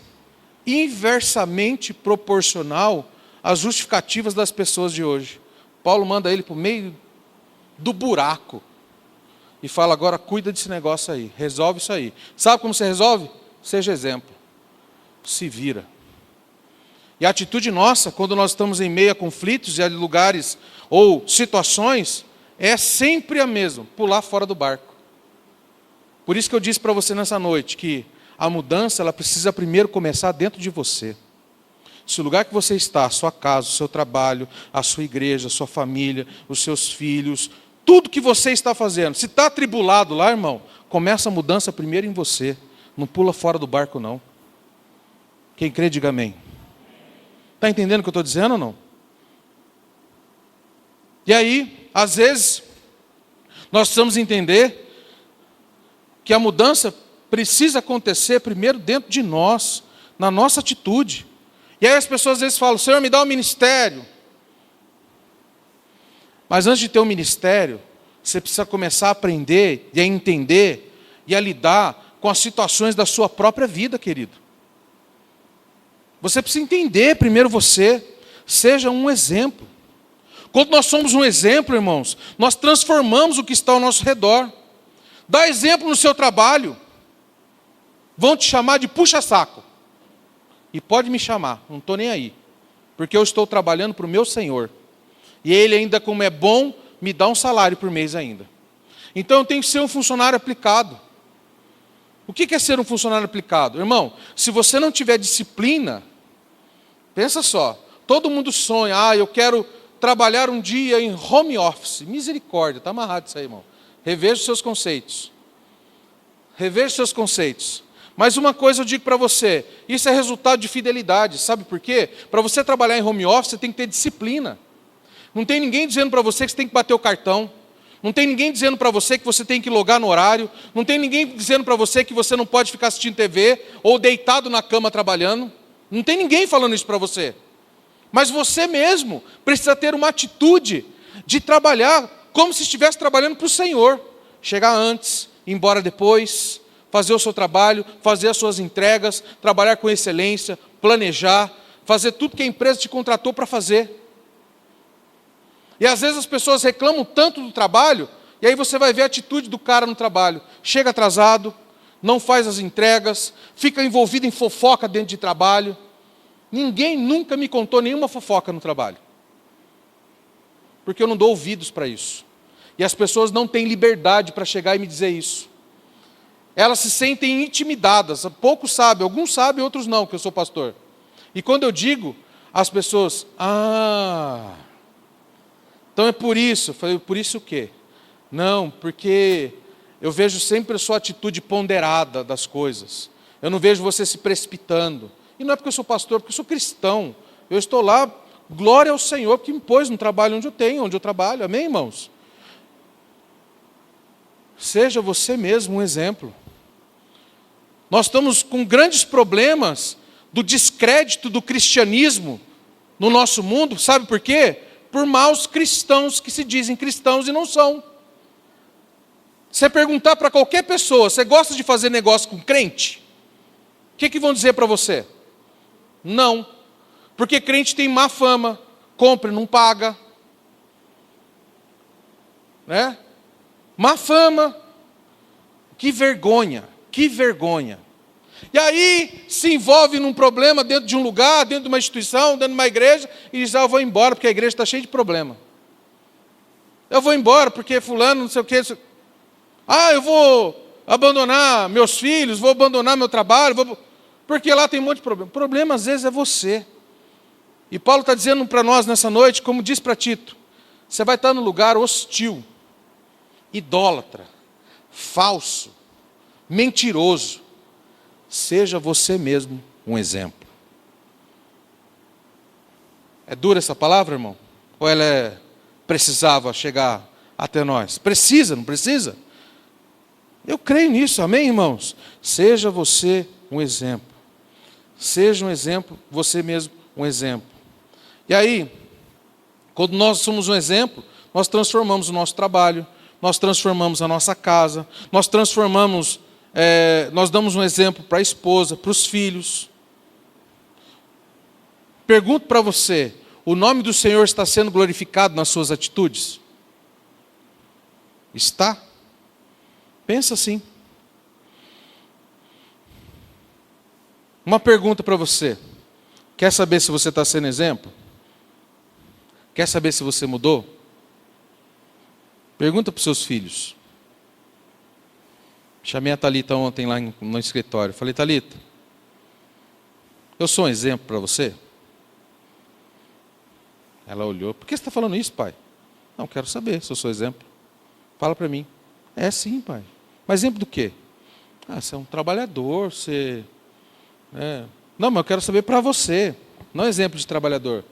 inversamente proporcional às justificativas das pessoas de hoje. Paulo manda ele para o meio do buraco e fala: agora cuida desse negócio aí, resolve isso aí. Sabe como você resolve? Seja exemplo, se vira. E a atitude nossa, quando nós estamos em meio a conflitos e a lugares ou situações, é sempre a mesma: pular fora do barco. Por isso que eu disse para você nessa noite que a mudança, ela precisa primeiro começar dentro de você. Se o lugar que você está, a sua casa, o seu trabalho, a sua igreja, a sua família, os seus filhos, tudo que você está fazendo, se está atribulado lá, irmão, começa a mudança primeiro em você. Não pula fora do barco, não. Quem crê, diga amém. Está entendendo o que eu estou dizendo ou não? E aí, às vezes, nós precisamos entender que a mudança precisa acontecer primeiro dentro de nós, na nossa atitude. E aí as pessoas às vezes falam: Senhor, me dá um ministério. Mas antes de ter um ministério, você precisa começar a aprender e a entender e a lidar com as situações da sua própria vida, querido. Você precisa entender primeiro você, seja um exemplo. Quando nós somos um exemplo, irmãos, nós transformamos o que está ao nosso redor. Dá exemplo no seu trabalho. Vão te chamar de puxa-saco. E pode me chamar, não estou nem aí. Porque eu estou trabalhando para o meu Senhor. E Ele ainda, como é bom, me dá um salário por mês ainda. Então eu tenho que ser um funcionário aplicado. O que é ser um funcionário aplicado? Irmão, se você não tiver disciplina, pensa só, todo mundo sonha: eu quero trabalhar um dia em home office. Misericórdia, está amarrado isso aí, irmão. Reveja os seus conceitos. Reveja os seus conceitos. Mas uma coisa eu digo para você, isso é resultado de fidelidade, sabe por quê? Para você trabalhar em home office, você tem que ter disciplina. Não tem ninguém dizendo para você que você tem que bater o cartão. Não tem ninguém dizendo para você que você tem que logar no horário. Não tem ninguém dizendo para você que você não pode ficar assistindo TV ou deitado na cama trabalhando. Não tem ninguém falando isso para você. Mas você mesmo precisa ter uma atitude de trabalhar como se estivesse trabalhando para o Senhor. Chegar antes, ir embora depois, fazer o seu trabalho, fazer as suas entregas, trabalhar com excelência, planejar, fazer tudo que a empresa te contratou para fazer. E às vezes as pessoas reclamam tanto do trabalho, e aí você vai ver a atitude do cara no trabalho. Chega atrasado, não faz as entregas, fica envolvido em fofoca dentro de trabalho. Ninguém nunca me contou nenhuma fofoca no trabalho. Porque eu não dou ouvidos para isso. E as pessoas não têm liberdade para chegar e me dizer isso. Elas se sentem intimidadas. Poucos sabem, alguns sabem, outros não, que eu sou pastor. E quando eu digo, as pessoas: então é por isso. Eu falei: por isso o quê? Não, porque eu vejo sempre a sua atitude ponderada das coisas. Eu não vejo você se precipitando. E não é porque eu sou pastor, porque eu sou cristão. Eu estou lá, glória ao Senhor, que me pôs no trabalho onde eu trabalho. Amém, irmãos? Seja você mesmo um exemplo. Nós estamos com grandes problemas do descrédito do cristianismo no nosso mundo. Sabe por quê? Por maus cristãos que se dizem cristãos e não são. Você perguntar para qualquer pessoa: você gosta de fazer negócio com crente? O que vão dizer para você? Não. Porque crente tem má fama, compra e não paga. Né? Má fama. Que vergonha, que vergonha. E aí se envolve num problema dentro de um lugar, dentro de uma instituição, dentro de uma igreja, e diz, eu vou embora porque a igreja está cheia de problema. Eu vou embora porque fulano não sei o quê. Eu vou abandonar meus filhos, vou abandonar meu trabalho, porque lá tem um monte de problema. O problema às vezes é você. E Paulo está dizendo para nós nessa noite, como diz para Tito, você vai estar num lugar hostil, idólatra, falso, mentiroso. Seja você mesmo um exemplo. É dura essa palavra, irmão? Ou ela precisava chegar até nós? Precisa, não precisa? Eu creio nisso, amém, irmãos? Seja você um exemplo. Seja um exemplo, você mesmo um exemplo. E aí, quando nós somos um exemplo, nós transformamos o nosso trabalho, nós transformamos a nossa casa, nós damos um exemplo para a esposa, para os filhos. Pergunto para você, o nome do Senhor está sendo glorificado nas suas atitudes? Está? Pensa assim. Uma pergunta para você. Quer saber se você está sendo exemplo? Quer saber se você mudou? Pergunta para os seus filhos. Chamei a Thalita ontem lá no escritório. Falei, Thalita, eu sou um exemplo para você? Ela olhou. Por que você está falando isso, pai? Não, quero saber se eu sou exemplo. Fala para mim. É sim, pai. Mas exemplo do quê? Você é um trabalhador, você... Não, mas eu quero saber para você. Não exemplo de trabalhador.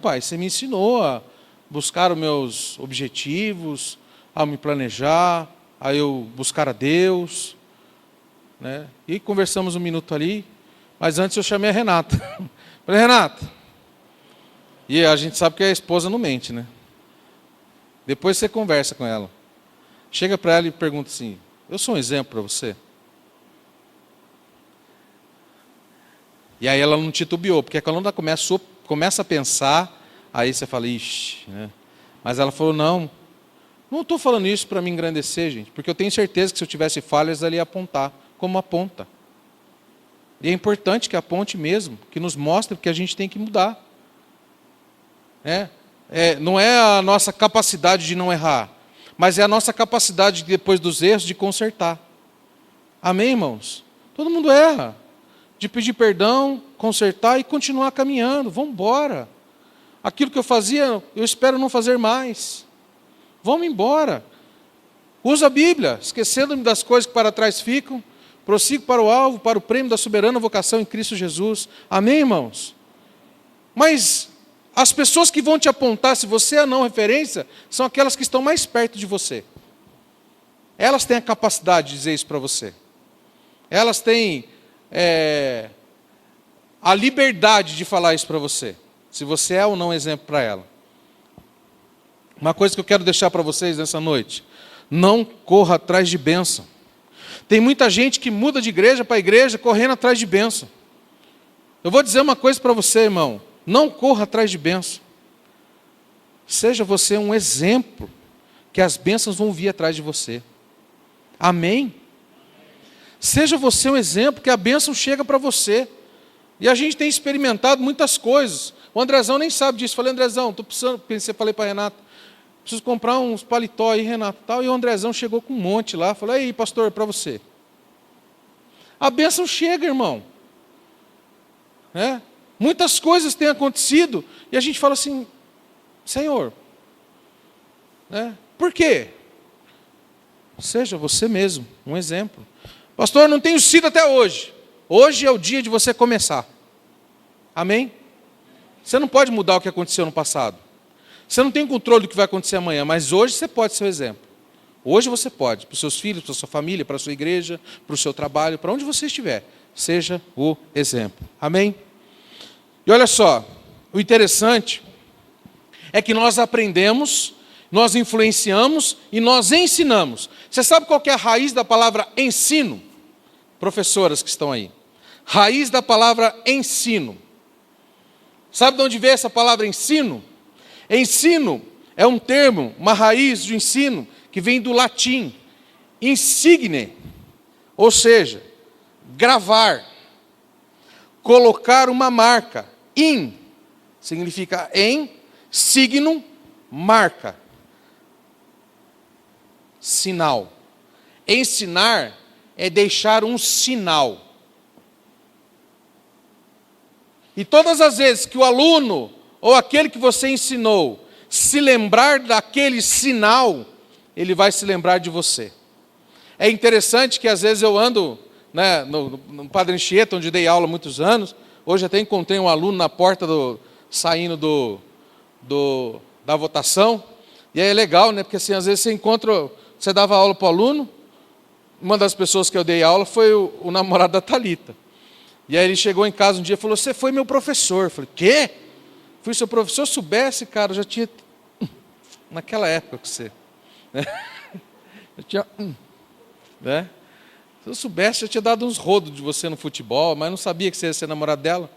Pai, você me ensinou a buscar os meus objetivos, a me planejar, a eu buscar a Deus. Né? E conversamos um minuto ali, mas antes eu chamei a Renata. Falei, Renata, e a gente sabe que a esposa não mente, né? Depois você conversa com ela. Chega para ela e pergunta assim, eu sou um exemplo para você? E aí ela não titubeou, porque quando ela começa a pensar, aí você fala, ixi, né? Mas ela falou, não estou falando isso para me engrandecer, gente, porque eu tenho certeza que se eu tivesse falhas, ela ia apontar, como aponta. E é importante que aponte mesmo, que nos mostre que a gente tem que mudar. Não é a nossa capacidade de não errar, mas é a nossa capacidade, depois dos erros, de consertar. Amém, irmãos? Todo mundo erra. De pedir perdão, consertar e continuar caminhando. Vamos embora. Aquilo que eu fazia, eu espero não fazer mais. Vamos embora. Usa a Bíblia, esquecendo-me das coisas que para trás ficam, prossigo para o alvo, para o prêmio da soberana vocação em Cristo Jesus. Amém, irmãos? Mas as pessoas que vão te apontar, se você é não referência, são aquelas que estão mais perto de você. Elas têm a capacidade de dizer isso para você. Elas têm a liberdade de falar isso para você, se você é ou não exemplo para ela. Uma coisa que eu quero deixar para vocês nessa noite, não corra atrás de bênção. Tem muita gente que muda de igreja para igreja correndo atrás de bênção. Eu vou dizer uma coisa para você, irmão, não corra atrás de bênção. Seja você um exemplo, que as bênçãos vão vir atrás de você. Amém? Seja você um exemplo, que a bênção chega para você. E a gente tem experimentado muitas coisas. O Andrezão nem sabe disso. Falei, Andrezão, estou precisando, falei para Renato, preciso comprar uns paletó aí, Renato. Tal. E o Andrezão chegou com um monte lá. Falei, aí, pastor, para você. A bênção chega, irmão. Muitas coisas têm acontecido. E a gente fala assim, Senhor, por quê? Seja você mesmo um exemplo. Pastor, não tenho sido até hoje. Hoje é o dia de você começar. Amém? Você não pode mudar o que aconteceu no passado. Você não tem controle do que vai acontecer amanhã, mas hoje você pode ser o exemplo. Hoje você pode, para os seus filhos, para a sua família, para a sua igreja, para o seu trabalho, para onde você estiver. Seja o exemplo. Amém? E olha só, o interessante é que nós aprendemos, nós influenciamos e nós ensinamos. Você sabe qual que é a raiz da palavra ensino? Professoras que estão aí. Raiz da palavra ensino. Sabe de onde veio essa palavra ensino? Ensino é um termo, uma raiz de ensino, que vem do latim, insigne, ou seja, gravar, colocar uma marca. In significa em, signum, marca, sinal. Ensinar é deixar um sinal. E todas as vezes que o aluno ou aquele que você ensinou se lembrar daquele sinal, ele vai se lembrar de você. É interessante que às vezes eu ando, né, no Padre Anchieta, onde dei aula há muitos anos. Hoje até encontrei um aluno na porta saindo da votação. E aí é legal, né? Porque assim, às vezes você dava aula para o aluno. Uma das pessoas que eu dei aula foi o namorado da Thalita. E aí ele chegou em casa um dia e falou: você foi meu professor. Eu falei: quê? Fui seu professor. Se eu soubesse, cara, eu já tinha... Naquela época que você... Né? Eu tinha... Né? Se eu soubesse, eu tinha dado uns rodos de você no futebol, mas não sabia que você ia ser namorado dela.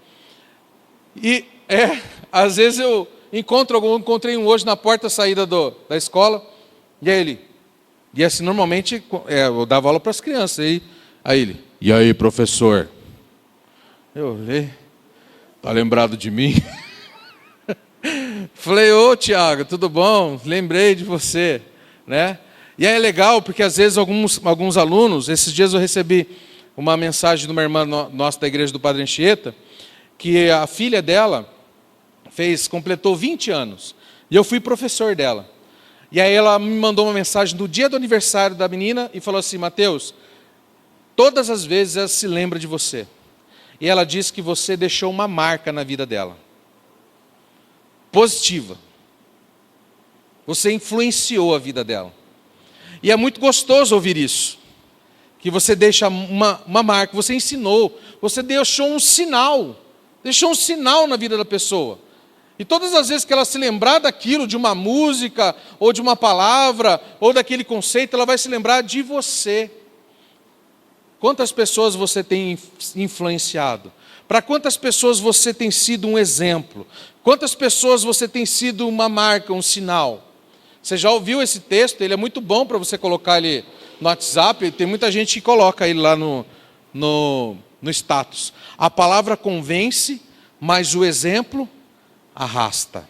E, às vezes eu encontrei um hoje na porta saída da escola, e aí ele... E assim, normalmente, eu dava aula para as crianças, aí ele... E aí, professor? Eu olhei, tá lembrado de mim? Falei: ô Tiago, tudo bom? Lembrei de você, né? E aí é legal, porque às vezes alguns alunos, esses dias eu recebi uma mensagem de uma irmã nossa da igreja do Padre Anchieta, que a filha dela completou 20 anos, e eu fui professor dela. E aí ela me mandou uma mensagem no dia do aniversário da menina, e falou assim: Mateus, todas as vezes ela se lembra de você. E ela disse que você deixou uma marca na vida dela. Positiva. Você influenciou a vida dela. E é muito gostoso ouvir isso. Que você deixa uma marca, você ensinou, você deixou um sinal. Deixou um sinal na vida da pessoa. E todas as vezes que ela se lembrar daquilo, de uma música, ou de uma palavra, ou daquele conceito, ela vai se lembrar de você. Quantas pessoas você tem influenciado? Para quantas pessoas você tem sido um exemplo? Quantas pessoas você tem sido uma marca, um sinal? Você já ouviu esse texto? Ele é muito bom para você colocar ele no WhatsApp. Tem muita gente que coloca ele lá no status. A palavra convence, mas o exemplo arrasta.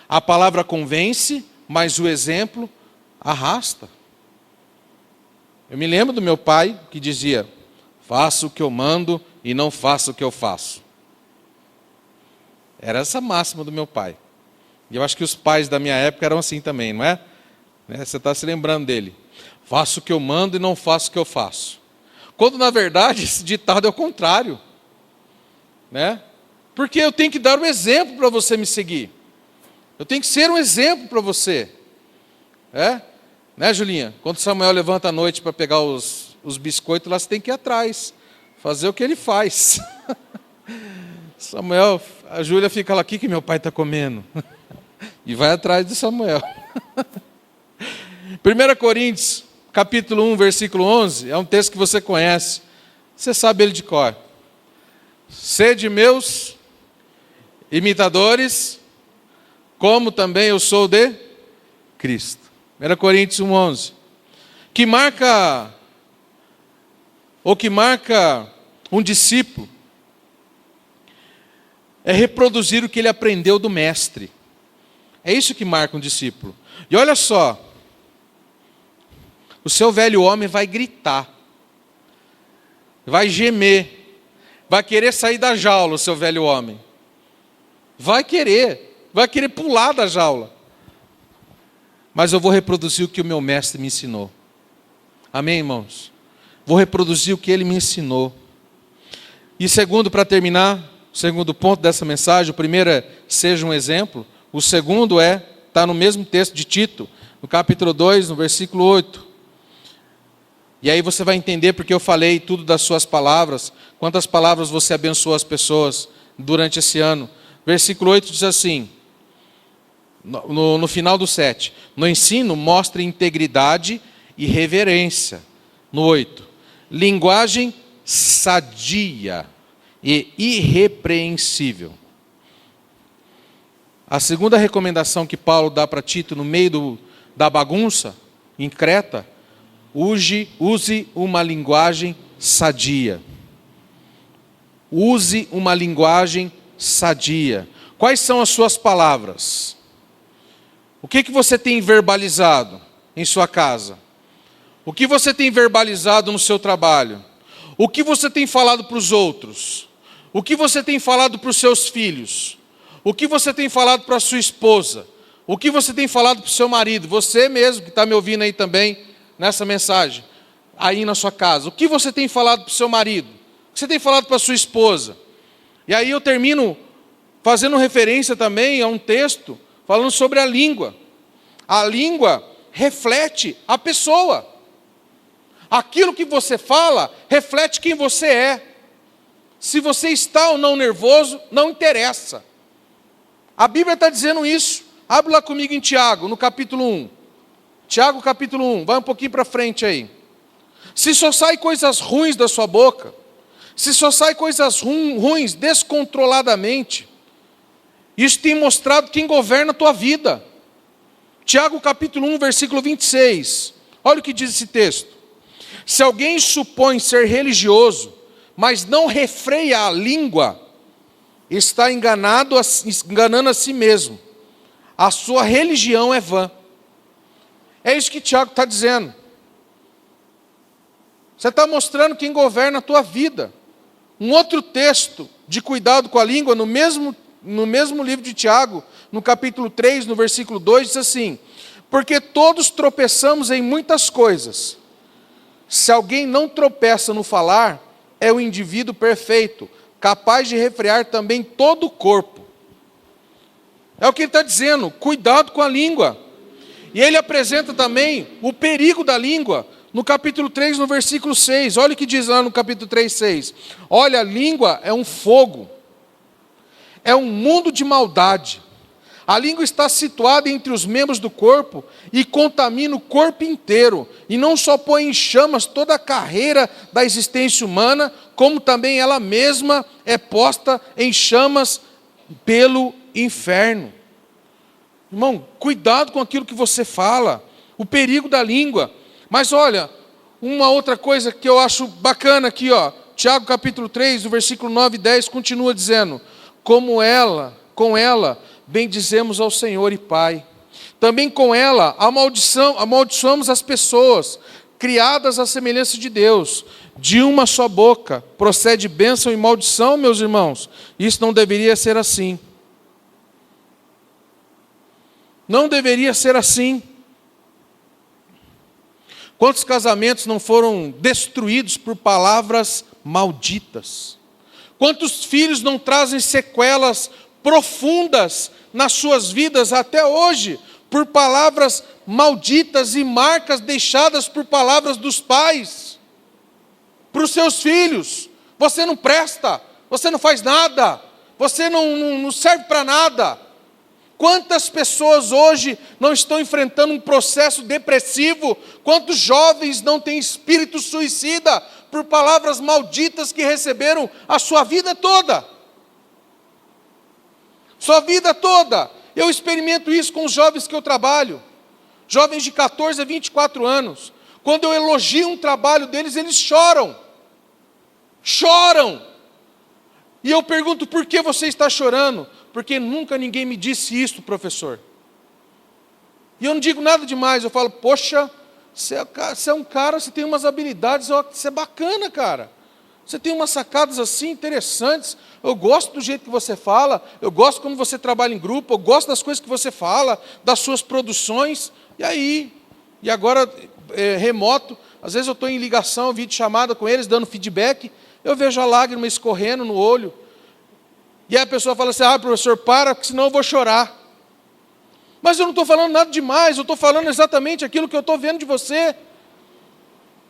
A palavra convence, mas o exemplo arrasta. Eu me lembro do meu pai que dizia: faça o que eu mando e não faça o que eu faço. Era essa máxima do meu pai. E eu acho que os pais da minha época eram assim também, não é? Você está se lembrando dele. Faço o que eu mando e não faço o que eu faço. Quando na verdade esse ditado é o contrário. Né? Porque eu tenho que dar um exemplo para você me seguir. Eu tenho que ser um exemplo para você. Né, Julinha? Quando Samuel levanta à noite para pegar os biscoitos, lá você tem que ir atrás. Fazer o que ele faz. Samuel, a Júlia fica lá: o que meu pai está comendo? E vai atrás de Samuel. 1 Coríntios, capítulo 1, versículo 11, é um texto que você conhece. Você sabe ele de cor. Sede meus imitadores, como também eu sou de Cristo. 1 Coríntios 1, 11. Que marca um discípulo é reproduzir o que ele aprendeu do mestre. É isso que marca um discípulo. E olha só, o seu velho homem vai gritar, vai gemer, vai querer sair da jaula, o seu velho homem. Vai querer pular da jaula. Mas eu vou reproduzir o que o meu mestre me ensinou. Amém, irmãos? Vou reproduzir o que ele me ensinou. E segundo, para terminar, o segundo ponto dessa mensagem, o primeiro é: seja um exemplo. O segundo está no mesmo texto de Tito, no capítulo 2, no versículo 8. E aí você vai entender porque eu falei tudo das suas palavras, quantas palavras você abençoou as pessoas durante esse ano. Versículo 8 diz assim, no final do 7. No ensino, mostre integridade e reverência. No 8. Linguagem sadia e irrepreensível. A segunda recomendação que Paulo dá para Tito no meio da bagunça, em Creta, use uma linguagem sadia. Use uma linguagem sadia. Quais são as suas palavras? O que você tem verbalizado em sua casa? O que você tem verbalizado no seu trabalho? O que você tem falado para os outros? O que você tem falado para os seus filhos? O que você tem falado para a sua esposa? O que você tem falado para o seu marido? Você mesmo que está me ouvindo aí também, nessa mensagem, aí na sua casa. O que você tem falado para o seu marido? O que você tem falado para a sua esposa? E aí eu termino fazendo referência também a um texto falando sobre a língua. A língua reflete a pessoa. Aquilo que você fala reflete quem você é. Se você está ou não nervoso, não interessa. A Bíblia está dizendo isso. Abre lá comigo em Tiago, no capítulo 1. Tiago, capítulo 1. Vai um pouquinho para frente aí. Se só sai coisas ruins da sua boca, se só sai coisas ruins descontroladamente, isso tem mostrado quem governa a tua vida. Tiago, capítulo 1, versículo 26. Olha o que diz esse texto. Se alguém supõe ser religioso, mas não refreia a língua, está enganando a si mesmo. A sua religião é vã. É isso que Tiago está dizendo. Você está mostrando quem governa a tua vida. Um outro texto de cuidado com a língua, no mesmo livro de Tiago, no capítulo 3, no versículo 2, diz assim: porque todos tropeçamos em muitas coisas. Se alguém não tropeça no falar, é o indivíduo perfeito, capaz de refrear também todo o corpo. É o que ele está dizendo, cuidado com a língua. E ele apresenta também o perigo da língua, no capítulo 3, no versículo 6. Olha o que diz lá no capítulo 3, 6. Olha, a língua é um fogo, é um mundo de maldade. A língua está situada entre os membros do corpo e contamina o corpo inteiro. E não só põe em chamas toda a carreira da existência humana, como também ela mesma é posta em chamas pelo inferno. Irmão, cuidado com aquilo que você fala, o perigo da língua. Mas olha, uma outra coisa que eu acho bacana aqui, ó, Tiago capítulo 3, o versículo 9 e 10, continua dizendo: com ela, bendizemos ao Senhor e Pai. Também com ela amaldiçoamos as pessoas, criadas à semelhança de Deus. De uma só boca procede bênção e maldição, meus irmãos. Isso não deveria ser assim. Não deveria ser assim. Quantos casamentos não foram destruídos por palavras malditas? Quantos filhos não trazem sequelas profundas nas suas vidas até hoje, por palavras malditas e marcas deixadas por palavras dos pais? Para os seus filhos: você não presta, você não faz nada, você não serve para nada. Quantas pessoas hoje não estão enfrentando um processo depressivo? Quantos jovens não têm espírito suicida por palavras malditas que receberam a sua vida toda? Sua vida toda. Eu experimento isso com os jovens que eu trabalho. Jovens de 14 a 24 anos. Quando eu elogio um trabalho deles, eles choram. Choram. E eu pergunto: por que você está chorando? Porque nunca ninguém me disse isso, professor. E eu não digo nada demais. Eu falo: poxa, você é um cara, você tem umas habilidades, você é bacana, cara. Você tem umas sacadas assim interessantes. Eu gosto do jeito que você fala, eu gosto como você trabalha em grupo, eu gosto das coisas que você fala, das suas produções. E agora, remoto, às vezes eu estou em ligação, vídeo chamada com eles, dando feedback, eu vejo a lágrima escorrendo no olho. E aí a pessoa fala assim: professor, para, porque senão eu vou chorar. Mas eu não estou falando nada demais, eu estou falando exatamente aquilo que eu estou vendo de você.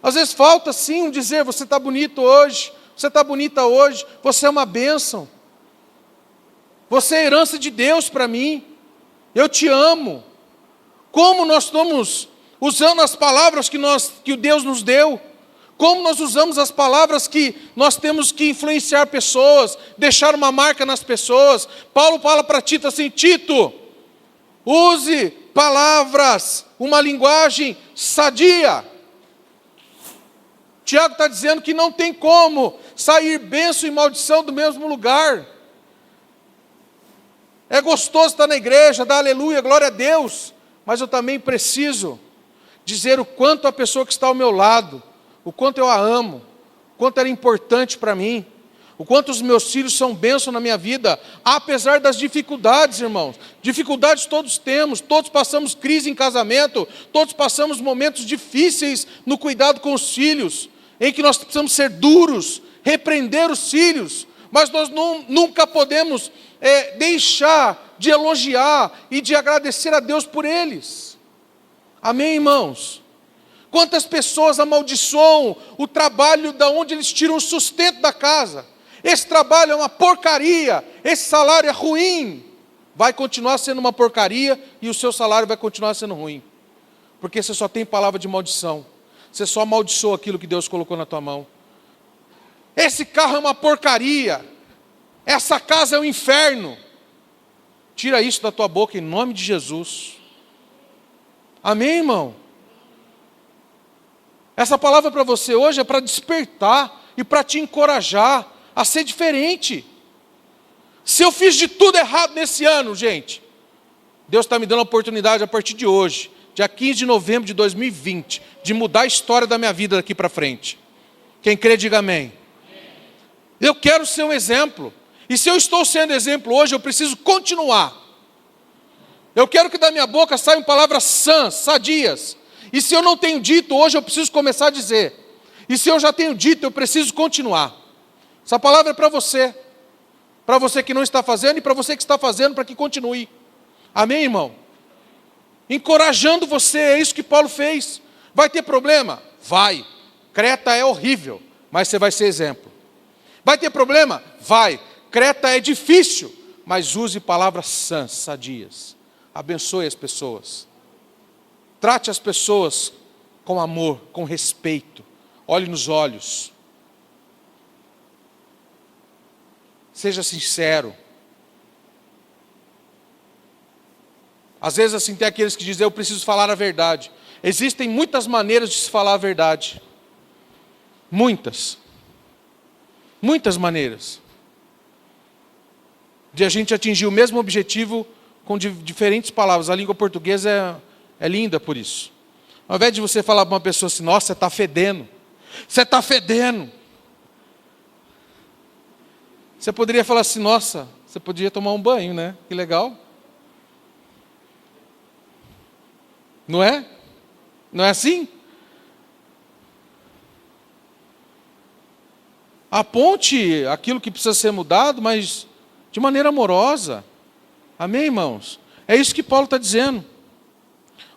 Às vezes falta sim dizer: você está bonito hoje, você está bonita hoje, você é uma bênção. Você é herança de Deus para mim, eu te amo. Como nós estamos usando as palavras que Deus nos deu? como nós usamos as palavras que nós temos que influenciar pessoas, deixar uma marca nas pessoas. Paulo fala para Tito assim: Tito, use palavras, uma linguagem sadia. Tiago está dizendo que não tem como sair bênção e maldição do mesmo lugar. É gostoso estar na igreja, dar aleluia, glória a Deus, mas eu também preciso dizer o quanto a pessoa que está ao meu lado, o quanto eu a amo, o quanto ela é importante para mim, o quanto os meus filhos são bênção na minha vida, apesar das dificuldades, irmãos. Dificuldades todos temos, todos passamos crise em casamento, todos passamos momentos difíceis no cuidado com os filhos, em que nós precisamos ser duros, repreender os filhos, mas nós nunca podemos deixar de elogiar e de agradecer a Deus por eles. Amém, irmãos? Quantas pessoas amaldiçoam o trabalho da onde eles tiram o sustento da casa? Esse trabalho é uma porcaria, esse salário é ruim. Vai continuar sendo uma porcaria e o seu salário vai continuar sendo ruim. Porque você só tem palavra de maldição. Você só amaldiçoa aquilo que Deus colocou na tua mão. Esse carro é uma porcaria. Essa casa é um inferno. Tira isso da tua boca em nome de Jesus. Amém, irmão? Essa palavra para você hoje é para despertar e para te encorajar a ser diferente. Se eu fiz de tudo errado nesse ano, gente, Deus está me dando a oportunidade a partir de hoje, dia 15 de novembro de 2020, de mudar a história da minha vida daqui para frente. Quem crê, diga amém. Eu quero ser um exemplo. E se eu estou sendo exemplo hoje, eu preciso continuar. Eu quero que da minha boca saiam palavras sãs, sadias. E se eu não tenho dito, hoje eu preciso começar a dizer. E se eu já tenho dito, eu preciso continuar. Essa palavra é para você. Para você que não está fazendo e para você que está fazendo, para que continue. Amém, irmão? Encorajando você, é isso que Paulo fez. Vai ter problema? Vai. Creta é horrível, mas você vai ser exemplo. Vai ter problema? Vai. Creta é difícil, mas use palavras sãs, sadias. Abençoe as pessoas. Trate as pessoas com amor, com respeito. Olhe nos olhos. Seja sincero. Às vezes assim tem aqueles que dizem: eu preciso falar a verdade. Existem muitas maneiras de se falar a verdade. Muitas maneiras. De a gente atingir o mesmo objetivo com diferentes palavras. A língua portuguesa é linda por isso. Ao invés de você falar para uma pessoa assim: nossa, você está fedendo. Você está fedendo. Você poderia falar assim: nossa, você poderia tomar um banho, né? Que legal. Não é? Não é assim? Aponte aquilo que precisa ser mudado, mas de maneira amorosa. Amém, irmãos? É isso que Paulo está dizendo.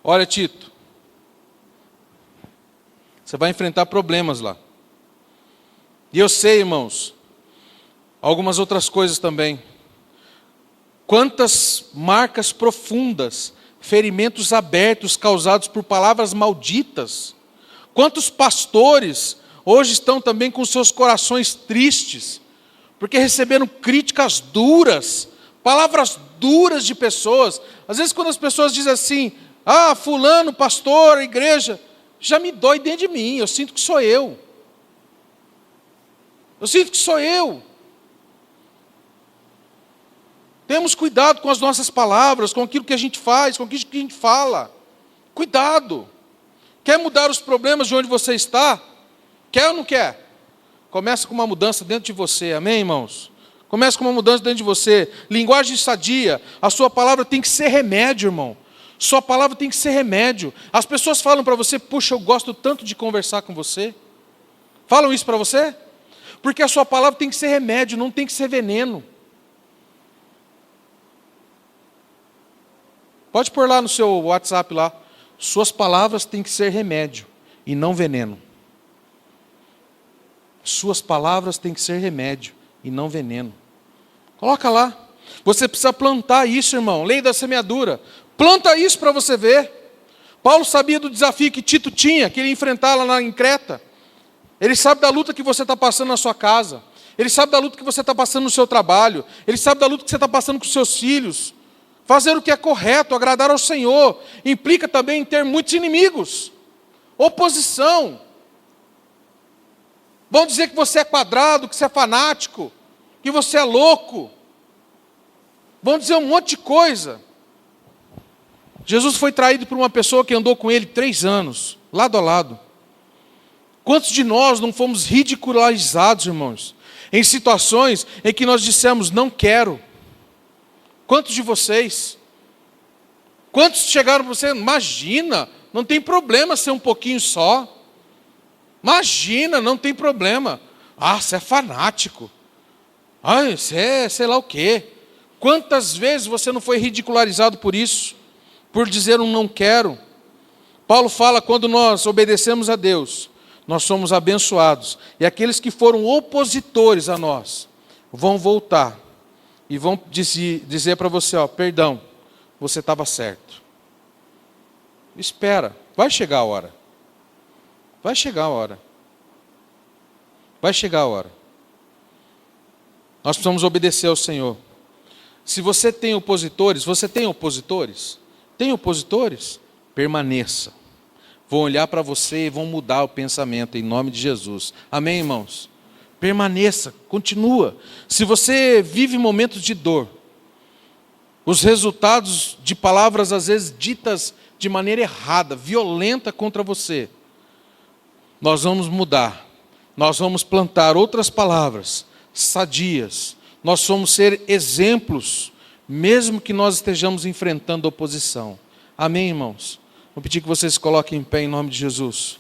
Olha, Tito, você vai enfrentar problemas lá. E eu sei, irmãos, algumas outras coisas também. Quantas marcas profundas, ferimentos abertos causados por palavras malditas. Quantos pastores hoje estão também com seus corações tristes, porque receberam críticas duras, palavras duras de pessoas. Às vezes quando as pessoas dizem assim: ah, fulano, pastor, igreja, já me dói dentro de mim, eu sinto que sou eu. Eu sinto que sou eu. Temos cuidado com as nossas palavras, com aquilo que a gente faz, com aquilo que a gente fala. Cuidado. Quer mudar os problemas de onde você está? Quer ou não quer? Começa com uma mudança dentro de você, amém, irmãos? Começa com uma mudança dentro de você. Linguagem sadia. A sua palavra tem que ser remédio, irmão. Sua palavra tem que ser remédio. As pessoas falam para você: puxa, eu gosto tanto de conversar com você. Falam isso para você? Porque a sua palavra tem que ser remédio, não tem que ser veneno. Pode pôr lá no seu WhatsApp lá: suas palavras têm que ser remédio e não veneno. Suas palavras têm que ser remédio e não veneno. Coloca lá. Você precisa plantar isso, irmão. Lei da semeadura. Planta isso para você ver. Paulo sabia do desafio que Tito tinha, que ele ia enfrentar lá em Creta. Ele sabe da luta que você está passando na sua casa. Ele sabe da luta que você está passando no seu trabalho. Ele sabe da luta que você está passando com seus filhos. Fazer o que é correto, agradar ao Senhor, implica também em ter muitos inimigos. Oposição. Vão dizer que você é quadrado, que você é fanático, que você é louco. Vão dizer um monte de coisa. Jesus foi traído por uma pessoa que andou com ele 3 anos, lado a lado. Quantos de nós não fomos ridicularizados, irmãos, em situações em que nós dissemos, não quero? Quantos de vocês? Quantos chegaram para você, imagina, não tem problema ser um pouquinho só. Imagina, não tem problema. Ah, você é fanático. Ah, você é sei lá o quê. Quantas vezes você não foi ridicularizado por isso? Por dizer um não quero? Paulo fala, quando nós obedecemos a Deus, nós somos abençoados. E aqueles que foram opositores a nós, vão voltar. E vão dizer para você, ó, perdão, você estava certo. Espera, vai chegar a hora. Vai chegar a hora. Vai chegar a hora. Nós precisamos obedecer ao Senhor. Se você tem opositores, você tem opositores? Tem opositores? Permaneça. Vão olhar para você e vão mudar o pensamento em nome de Jesus. Amém, irmãos? Permaneça, continua. Se você vive momentos de dor, os resultados de palavras às vezes ditas de maneira errada, violenta contra você, nós vamos mudar. Nós vamos plantar outras palavras sadias. Nós vamos ser exemplos, mesmo que nós estejamos enfrentando oposição. Amém, irmãos? Vou pedir que vocês se coloquem em pé em nome de Jesus.